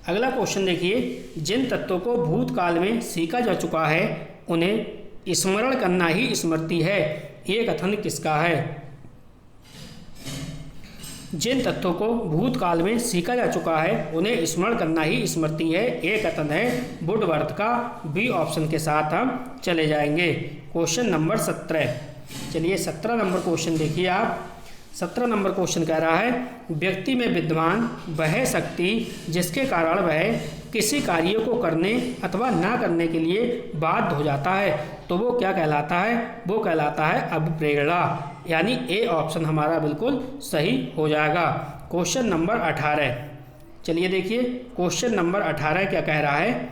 अगला क्वेश्चन देखिए। जिन तत्वों को भूतकाल में सीखा जा चुका है उन्हें स्मरण करना ही स्मृति है। ये कथन किसका है? जिन तत्वों को भूतकाल में सीखा जा चुका है उन्हें स्मरण करना ही स्मृति है। ये कथन है वुडवर्थ का। बी ऑप्शन के साथ हम चले जाएंगे। Question number 17। चलिए 17 नंबर क्वेश्चन देखिए आप। 17 नंबर क्वेश्चन कह रहा है व्यक्ति में विद्यमान वह शक्ति जिसके कारण वह किसी कार्य को करने अथवा ना करने के लिए बाध्य हो जाता है तो वो क्या कहलाता है? वो कहलाता है अभिप्रेरणा। यानी ए ऑप्शन हमारा बिल्कुल सही हो जाएगा। Question number 18। चलिए देखिए क्वेश्चन नंबर 18 क्या कह रहा है।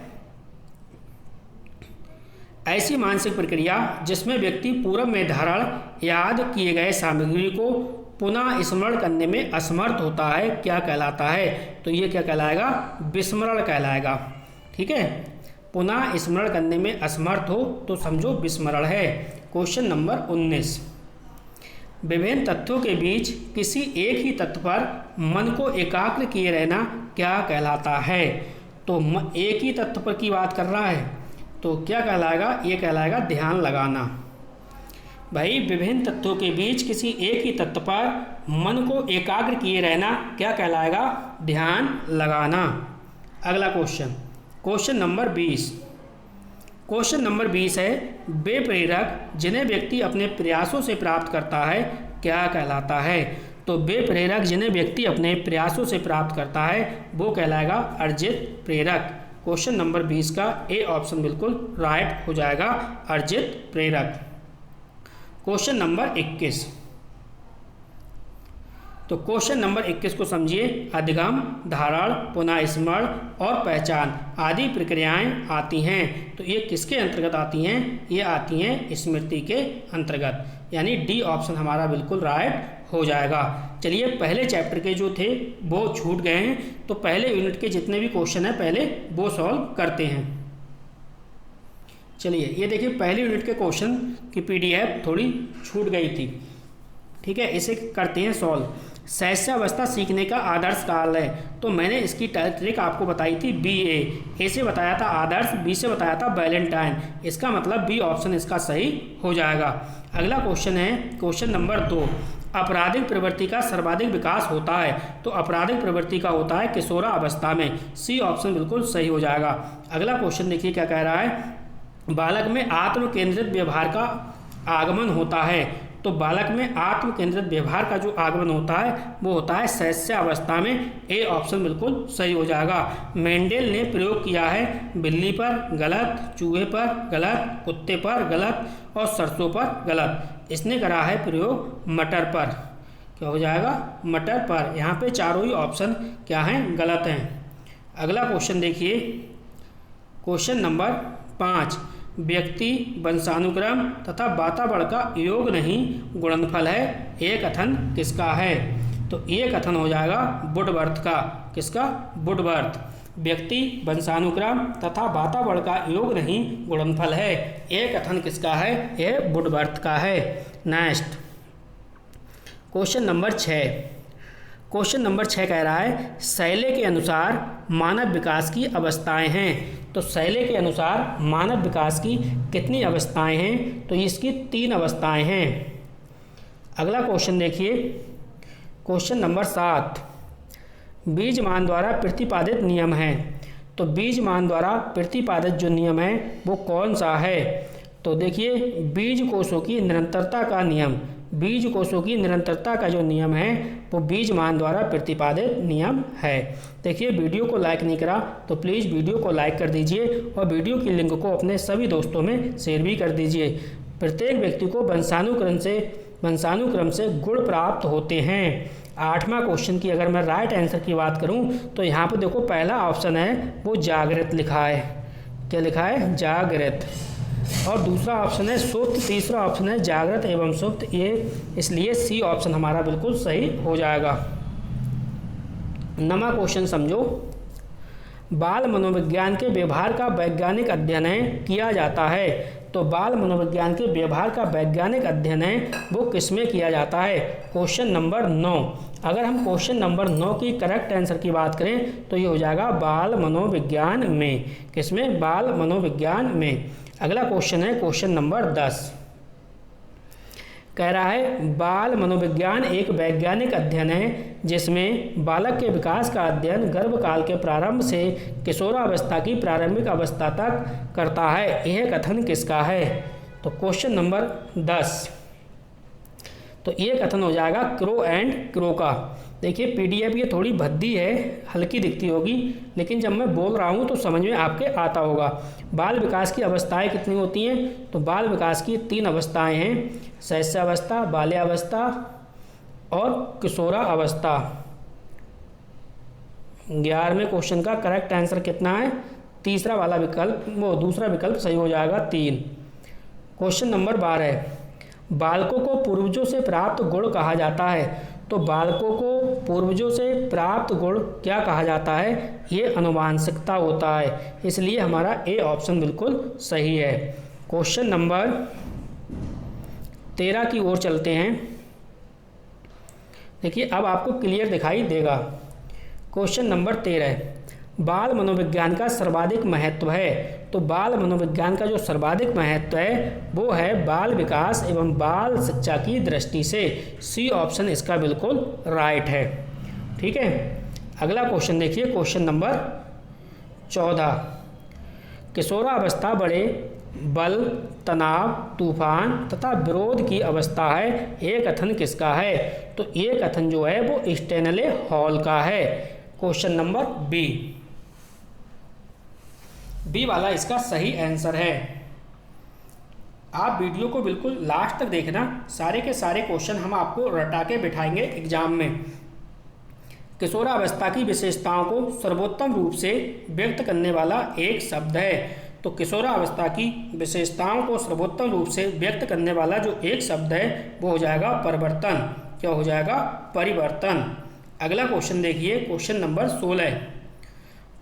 ऐसी मानसिक प्रक्रिया जिसमें व्यक्ति पूर्व में धारण याद किए गए सामग्री को पुनः स्मरण करने में असमर्थ होता है क्या कहलाता है? तो ये क्या कहलाएगा? विस्मरण कहलाएगा। ठीक है। पुनः स्मरण करने में असमर्थ हो तो समझो विस्मरण है। क्वेश्चन नंबर 19, विभिन्न तत्वों के बीच किसी एक ही तत्व पर मन को एकाग्र किए रहना क्या कहलाता है? तो एक ही तत्व पर की बात कर रहा है तो क्या कहलाएगा? ये कहलाएगा ध्यान लगाना। भाई विभिन्न तत्वों के बीच किसी एक ही तत्व पर मन को एकाग्र किए रहना क्या कहलाएगा? ध्यान लगाना। अगला question, question number 20। Question number 20 है, वे प्रेरक जिन्हें व्यक्ति अपने प्रयासों से प्राप्त करता है क्या कहलाता है? तो वे प्रेरक जिन्हें व्यक्ति अपने प्रयासों से प्राप्त करता है वो कहलाएगा अर्जित प्रेरक। क्वेश्चन नंबर 20 का ए ऑप्शन बिल्कुल राइट हो जाएगा, अर्जित प्रेरक। क्वेश्चन नंबर 21, तो क्वेश्चन नंबर 21 को समझिए। अधिगम, धारण, पुनः स्मरण और पहचान आदि प्रक्रियाएं आती हैं, तो ये किसके अंतर्गत आती हैं? ये आती हैं स्मृति के अंतर्गत, यानी डी ऑप्शन हमारा बिल्कुल राइट हो जाएगा। चलिए पहले चैप्टर के जो थे वो छूट गए हैं, तो पहले यूनिट के जितने भी क्वेश्चन हैं पहले वो सॉल्व करते हैं। चलिए ये देखिए पहले यूनिट के क्वेश्चन की PDF थोड़ी छूट गई थी, ठीक है, इसे करते हैं सॉल्व। शैशवावस्था सीखने का आदर्श काल है, तो मैंने इसकी ट्रिक आपको बताई थी BA, A से बताया था आदर्श, B से बताया था वैलेंटाइन, इसका मतलब B ऑप्शन इसका सही हो जाएगा। अगला क्वेश्चन है क्वेश्चन नंबर 2, आपराधिक प्रवृत्ति का सर्वाधिक विकास होता है, तो आपराधिक प्रवृत्ति का होता है किशोरावस्था में, C ऑप्शन बिल्कुल सही हो जाएगा। अगला क्वेश्चन देखिए क्या कह रहा है, बालक में आत्म केंद्रित व्यवहार का आगमन होता है, तो बालक में आत्म केंद्रित व्यवहार का जो आगमन होता है वो होता है शैशवावस्था में, ए ऑप्शन बिल्कुल सही हो जाएगा। मेंडेल ने प्रयोग किया है बिल्ली पर गलत, चूहे पर गलत, कुत्ते पर गलत और सरसों पर गलत। इसने करा है प्रयोग मटर पर, क्या हो जाएगा? मटर पर। यहाँ पे चारों ही ऑप्शन क्या हैं? गलत हैं। अगला क्वेश्चन देखिए, क्वेश्चन नंबर 5, व्यक्ति, वंशानुक्रम तथा वातावरण का योग नहीं गुणनफल है, ये कथन किसका है? तो ये कथन हो जाएगा वुडवर्थ का। किसका? वुडवर्थ। व्यक्ति, वंशानुक्रम तथा वातावरण का योग नहीं गुणनफल है, ये कथन किसका है? ये वुडवर्थ का है। Next question number 6। Question number 6 कह रहा है, शैले के अनुसार मानव विकास की अवस्थाएं हैं, तो शैले के अनुसार मानव विकास की कितनी अवस्थाएं हैं? तो इसकी 3 अवस्थाएं हैं। अगला क्वेश्चन देखिए, क्वेश्चन नंबर 7, बीजमान द्वारा प्रतिपादित नियम है, तो बीजमान द्वारा प्रतिपादित जो नियम है वो कौन सा है? तो देखिए बीज कोषों की निरंतरता का नियम, बीज कोषों की निरंतरता का जो नियम है वो बीजमान द्वारा प्रतिपादित नियम है। देखिए वीडियो को लाइक नहीं करा तो प्लीज़ वीडियो को लाइक कर दीजिए और वीडियो की लिंक को अपने सभी दोस्तों में शेयर भी कर दीजिए। प्रत्येक व्यक्ति को वंशानुक्रम से गुण प्राप्त होते हैं। 8वां क्वेश्चन की अगर मैं राइट आंसर की बात करूं तो यहाँ पर देखो पहला ऑप्शन है वो जागृत लिखा है, क्या लिखा है? जागृत। और दूसरा ऑप्शन है सुप्त, तीसरा ऑप्शन है जागृत एवं सुप्त, ये इसलिए C ऑप्शन हमारा बिल्कुल सही हो जाएगा। 9वां क्वेश्चन समझो, बाल मनोविज्ञान के व्यवहार का वैज्ञानिक अध्ययन किया जाता है, तो बाल मनोविज्ञान के व्यवहार का वैज्ञानिक अध्ययन वो किसमें किया जाता है? Question number 9। अगर हम क्वेश्चन नंबर 9 की करेक्ट आंसर की बात करें तो ये हो जाएगा बाल मनोविज्ञान में। किसमें? बाल मनोविज्ञान में। अगला क्वेश्चन है क्वेश्चन नंबर 10, कह रहा है बाल मनोविज्ञान एक वैज्ञानिक अध्ययन है जिसमें बालक के विकास का अध्ययन गर्भकाल के प्रारंभ से किशोरावस्था की प्रारंभिक अवस्था तक करता है, यह कथन किसका है? तो क्वेश्चन नंबर 10, तो ये कथन हो जाएगा क्रो एंड क्रो का। देखिए PDF ये थोड़ी भद्दी है, हल्की दिखती होगी, लेकिन जब मैं बोल रहा हूँ तो समझ में आपके आता होगा। बाल विकास की अवस्थाएं कितनी होती हैं? तो बाल विकास की 3 अवस्थाएं हैं, शैशवावस्था, बाल्यावस्था और किशोरावस्था। 11वें क्वेश्चन का करेक्ट आंसर कितना है? तीसरा वाला विकल्प, वो दूसरा विकल्प सही हो जाएगा 3। क्वेश्चन नंबर 12, बालकों को पूर्वजों से प्राप्त गुण कहा जाता है, तो बालकों को पूर्वजों से प्राप्त गुण क्या कहा जाता है? ये अनुवांशिकता होता है, इसलिए हमारा ए ऑप्शन बिल्कुल सही है। क्वेश्चन नंबर 13 की ओर चलते हैं। देखिए अब आपको क्लियर दिखाई देगा। क्वेश्चन नंबर 13, बाल मनोविज्ञान का सर्वाधिक महत्व है। तो बाल मनोविज्ञान का जो सर्वाधिक महत्व है वो है बाल विकास एवं बाल शिक्षा की दृष्टि से। सी ऑप्शन इसका बिल्कुल राइट है। ठीक है, अगला क्वेश्चन देखिए, क्वेश्चन नंबर 14, किशोरावस्था बड़े बल, तनाव, तूफान तथा विरोध की अवस्था है। ये कथन किसका है? तो ये कथन जो है वो स्टैनले हॉल का है। क्वेश्चन नंबर बी वाला इसका सही आंसर है। आप वीडियो को बिल्कुल लास्ट तक देखना, सारे के सारे क्वेश्चन हम आपको रटा के बिठाएंगे एग्जाम में। किशोरावस्था की विशेषताओं को सर्वोत्तम रूप से व्यक्त करने वाला एक शब्द है। तो किशोरावस्था की विशेषताओं को सर्वोत्तम रूप से व्यक्त करने वाला जो एक शब्द है वो हो जाएगा परिवर्तन। क्या हो जाएगा? परिवर्तन। अगला क्वेश्चन देखिए, क्वेश्चन नंबर 16।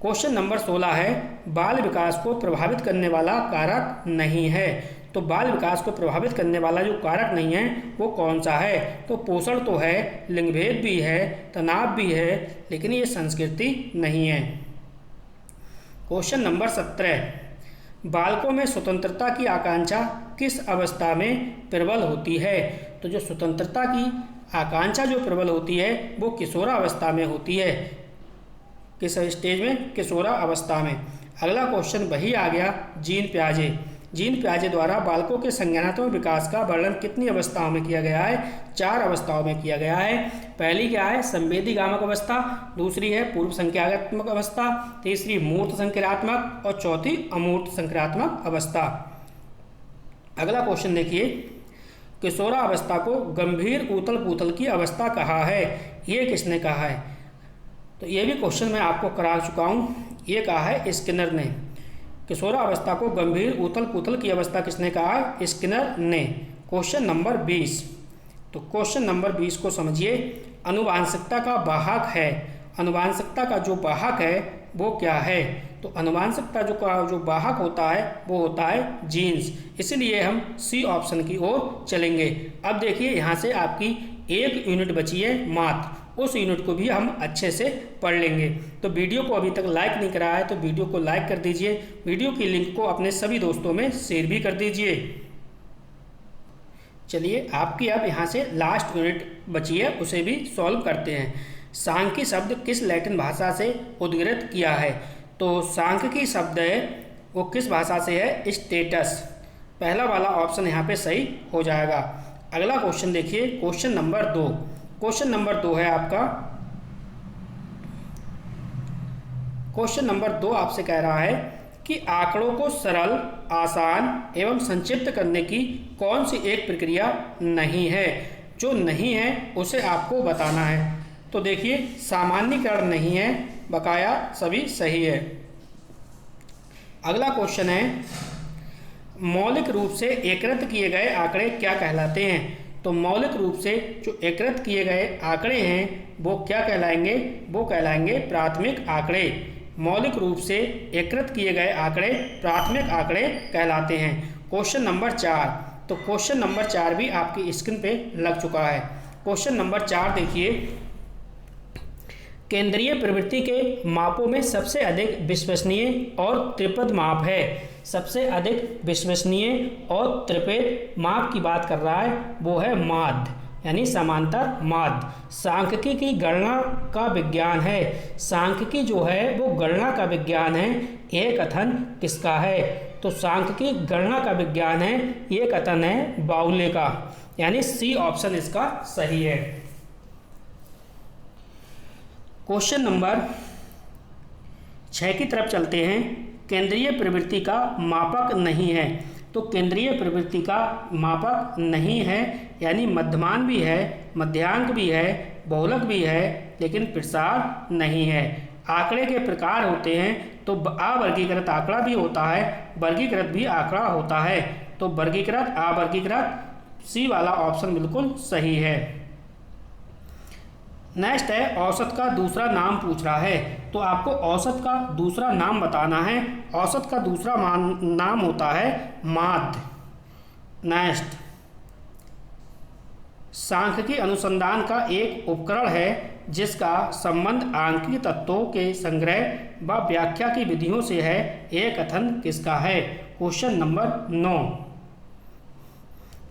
क्वेश्चन नंबर 16 है, बाल विकास को प्रभावित करने वाला कारक नहीं है। तो बाल विकास को प्रभावित करने वाला जो कारक नहीं है वो कौन सा है? तो पोषण तो है, लिंगभेद भी है, तनाव भी है, लेकिन ये संस्कृति नहीं है। क्वेश्चन नंबर 17, बालकों में स्वतंत्रता की आकांक्षा किस अवस्था में प्रबल होती है? तो जो स्वतंत्रता की आकांक्षा जो प्रबल होती है वो किशोरावस्था में होती है। किस स्टेज में? किशोरावस्था में। अगला क्वेश्चन वही आ गया, जीन पियाजे। जीन पियाजे द्वारा बालकों के संज्ञानात्मक विकास का वर्णन कितनी अवस्थाओं में किया गया है? 4 अवस्थाओं में किया गया है। पहली क्या है? संवेदीगामक अवस्था, दूसरी है पूर्व संज्ञानात्मक अवस्था, तीसरी मूर्त संक्रियात्मक और चौथी अमूर्त संक्रियात्मक अवस्था। अगला क्वेश्चन देखिए, किशोरावस्था को गंभीर ऊतल पूतल की अवस्था कहा है, ये किसने कहा है? तो ये भी क्वेश्चन मैं आपको करा चुका हूँ, ये कहा है स्किनर ने। किशोरावस्था को गंभीर ऊतल पुतल की अवस्था किसने कहा है? स्किनर ने। क्वेश्चन नंबर 20, तो क्वेश्चन नंबर 20 को समझिए, अनुवांशिकता का वाहक है। अनुवांशिकता का जो वाहक है वो क्या है? तो अनुवांशिकता जो वाहक होता है वो होता है जीन्स, इसलिए हम सी ऑप्शन की ओर चलेंगे। अब देखिए यहाँ से आपकी एक यूनिट बची है मात्र, उस यूनिट को भी हम अच्छे से पढ़ लेंगे। तो वीडियो को अभी तक लाइक नहीं करा है तो वीडियो को लाइक कर दीजिए, वीडियो की लिंक को अपने सभी दोस्तों में शेयर भी कर दीजिए। चलिए आपकी अब यहाँ से लास्ट यूनिट बची है, उसे भी सॉल्व करते हैं। सांख्यिकी शब्द किस लैटिन भाषा से उद्गृत किया है? तो सांख्यिकी शब्द है वो किस भाषा से है? स्टेटस। पहला वाला ऑप्शन यहाँ पे सही हो जाएगा। अगला क्वेश्चन देखिए, क्वेश्चन नंबर 2। क्वेश्चन नंबर 2 है आपका, क्वेश्चन नंबर 2 आपसे कह रहा है कि आंकड़ों को सरल, आसान एवं संक्षिप्त करने की कौन सी एक प्रक्रिया नहीं है? जो नहीं है उसे आपको बताना है। तो देखिए सामान्यीकरण नहीं है, बकाया सभी सही है। अगला क्वेश्चन है, मौलिक रूप से एकत्रित किए गए आंकड़े क्या कहलाते हैं? तो मौलिक रूप से जो एकत्रित किए गए आंकड़े हैं वो क्या कहलाएंगे? वो कहलाएंगे प्राथमिक आंकड़े। मौलिक रूप से एकत्रित किए गए आंकड़े प्राथमिक आंकड़े कहलाते हैं। क्वेश्चन नंबर 4, तो क्वेश्चन नंबर 4 भी आपकी स्क्रीन पे लग चुका है। क्वेश्चन नंबर 4 देखिए, केंद्रीय प्रवृत्ति के मापों में सबसे अधिक विश्वसनीय और त्रिपद माप है। सबसे अधिक विश्वसनीय और त्रिपद माप की बात कर रहा है वो है माध्य, यानी समांतर माध्य। सांख्यिकी की गणना का विज्ञान है। सांख्यिकी जो है वो गणना का विज्ञान है, यह कथन किसका है? तो सांख्यिकी गणना का विज्ञान है, ये कथन है बाउले का, यानी सी ऑप्शन इसका सही है। क्वेश्चन नंबर 6 की तरफ चलते हैं। केंद्रीय प्रवृत्ति का मापक नहीं है। तो केंद्रीय प्रवृत्ति का मापक नहीं है, यानी मध्यमान भी है, मध्यांक भी है, बहुलक भी है, लेकिन प्रसार नहीं है। आंकड़े के प्रकार होते हैं, तो अवर्गीकृत आंकड़ा भी होता है, वर्गीकृत भी आंकड़ा होता है। तो वर्गीकृत, अवर्गीकृत, सी वाला ऑप्शन बिल्कुल सही है। नेक्स्ट है औसत का दूसरा नाम पूछ रहा है, तो आपको औसत का दूसरा नाम बताना है। औसत का दूसरा नाम होता है माध्य। नेक्स्ट, सांख्यिकी अनुसंधान का एक उपकरण है जिसका संबंध आंकिक तत्वों के संग्रह व व्याख्या की विधियों से है, यह कथन किसका है? Question number 9।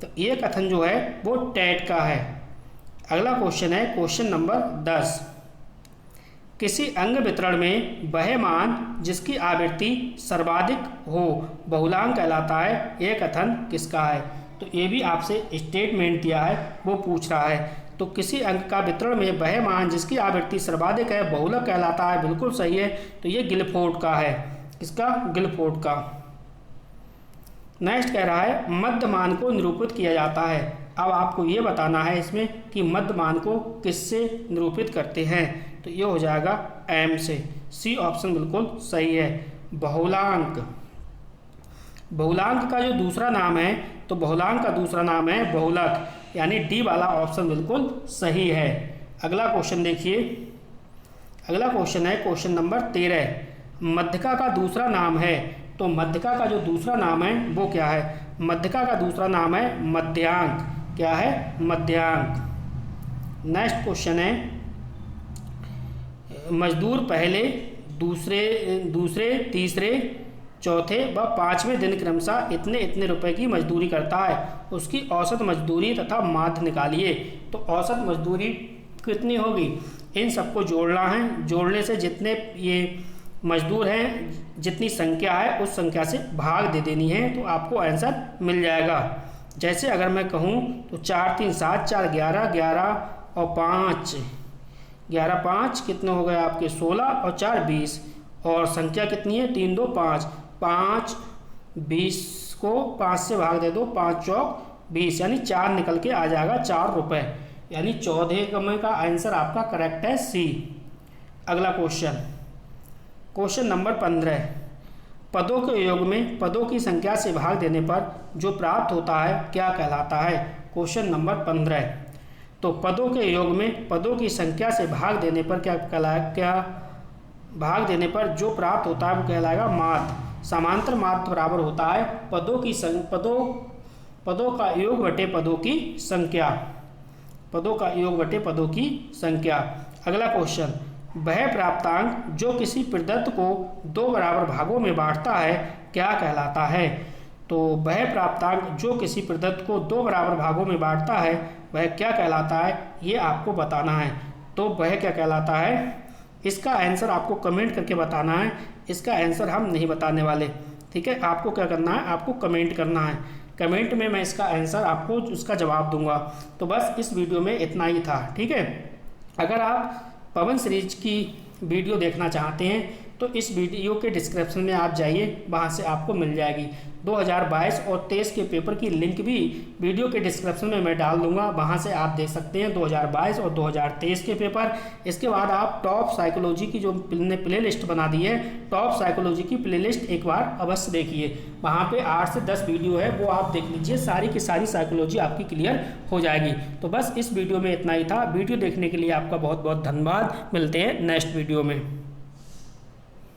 तो ये कथन जो है वो टेट का है। अगला क्वेश्चन है क्वेश्चन नंबर 10। किसी अंग वितरण में वह मान जिसकी आवृत्ति सर्वाधिक हो बहुलांक कहलाता है, यह कथन किसका है? तो ये भी आपसे स्टेटमेंट दिया है, वो पूछ रहा है। तो किसी अंक का वितरण में वह मान जिसकी आवृत्ति सर्वाधिक है बहुलक कहलाता है, बिल्कुल सही है। तो ये गिलफोर्ड का है। किसका? गिलफोर्ड का। नेक्स्ट कह रहा है मध्य मान को निरूपित किया जाता है। अब आपको ये बताना है इसमें कि मध्य मान को किससे निरूपित करते हैं। तो ये हो जाएगा एम से। सी ऑप्शन बिल्कुल सही है। बहुलांक। बहुलांक का जो दूसरा नाम है, तो बहुलांक का दूसरा नाम है बहुलक, यानी डी वाला ऑप्शन बिल्कुल सही है। अगला क्वेश्चन देखिए। अगला क्वेश्चन है क्वेश्चन नंबर 13। मध्यका का दूसरा नाम है, तो मध्यका का जो दूसरा नाम है वो क्या है? मध्यका का दूसरा नाम है मध्यांक। क्या है? मध्यांक। नेक्स्ट क्वेश्चन है मजदूर पहले, दूसरे, तीसरे, चौथे व पाँचवें दिन क्रमशः इतने इतने रुपए की मजदूरी करता है, उसकी औसत मजदूरी तथा माध्य निकालिए। तो औसत मजदूरी कितनी होगी? इन सबको जोड़ना है। जोड़ने से जितने ये मजदूर हैं, जितनी संख्या है उस संख्या से भाग दे देनी है, तो आपको आंसर मिल जाएगा। जैसे अगर मैं कहूँ तो 4 3 7 4 11 11 और 5 11 5 कितने हो गए आपके? 16 और 4 20। और संख्या कितनी है? 3 2 5 5 20 को 5 से भाग दे दो, 5 चौक 20, यानी 4 निकल के आ जाएगा 4 रुपये, यानी 14 का आंसर आपका करेक्ट है सी। अगला क्वेश्चन, क्वेश्चन नंबर 15। पदों के योग में पदों की संख्या से भाग देने पर जो प्राप्त होता है क्या कहलाता है? Question number 15। तो पदों के योग में पदों की संख्या से भाग देने पर क्या भाग देने पर जो प्राप्त होता है वो कहलाएगा माध्य। समांतर माध्य बराबर होता है पदों का योग बटे पदों की संख्या। पदों का योग बटे पदों की संख्या। अगला क्वेश्चन, वह प्राप्तांक जो किसी प्रदत्त को 2 बराबर भागों में बांटता है क्या कहलाता है? तो वह प्राप्तांक जो किसी प्रदत्त को 2 बराबर भागों में बांटता है वह क्या कहलाता है, ये आपको बताना है। तो वह क्या कहलाता है, इसका आंसर आपको कमेंट करके बताना है। इसका आंसर हम नहीं बताने वाले, ठीक है। आपको क्या करना है, आपको कमेंट करना है। कमेंट में मैं इसका आंसर आपको उसका जवाब दूंगा। तो बस इस वीडियो में इतना ही था, ठीक है। अगर आप पवन सीरीज की वीडियो देखना चाहते हैं तो इस वीडियो के डिस्क्रिप्शन में आप जाइए, वहाँ से आपको मिल जाएगी। 2022 और 23 के पेपर की लिंक भी वीडियो के डिस्क्रिप्शन में मैं डाल दूंगा, वहाँ से आप देख सकते हैं 2022 और 2023 के पेपर। इसके बाद आप टॉप साइकोलॉजी की जो प्ले लिस्ट बना दी है, टॉप साइकोलॉजी की प्ले लिस्ट एक बार अवश्य देखिए। वहाँ पे 8 से 10 वीडियो है, वो आप देख लीजिए, सारी की सारी साइकोलॉजी आपकी क्लियर हो जाएगी। तो बस इस वीडियो में इतना ही था। वीडियो देखने के लिए आपका बहुत बहुत धन्यवाद। मिलते हैं नेक्स्ट वीडियो में।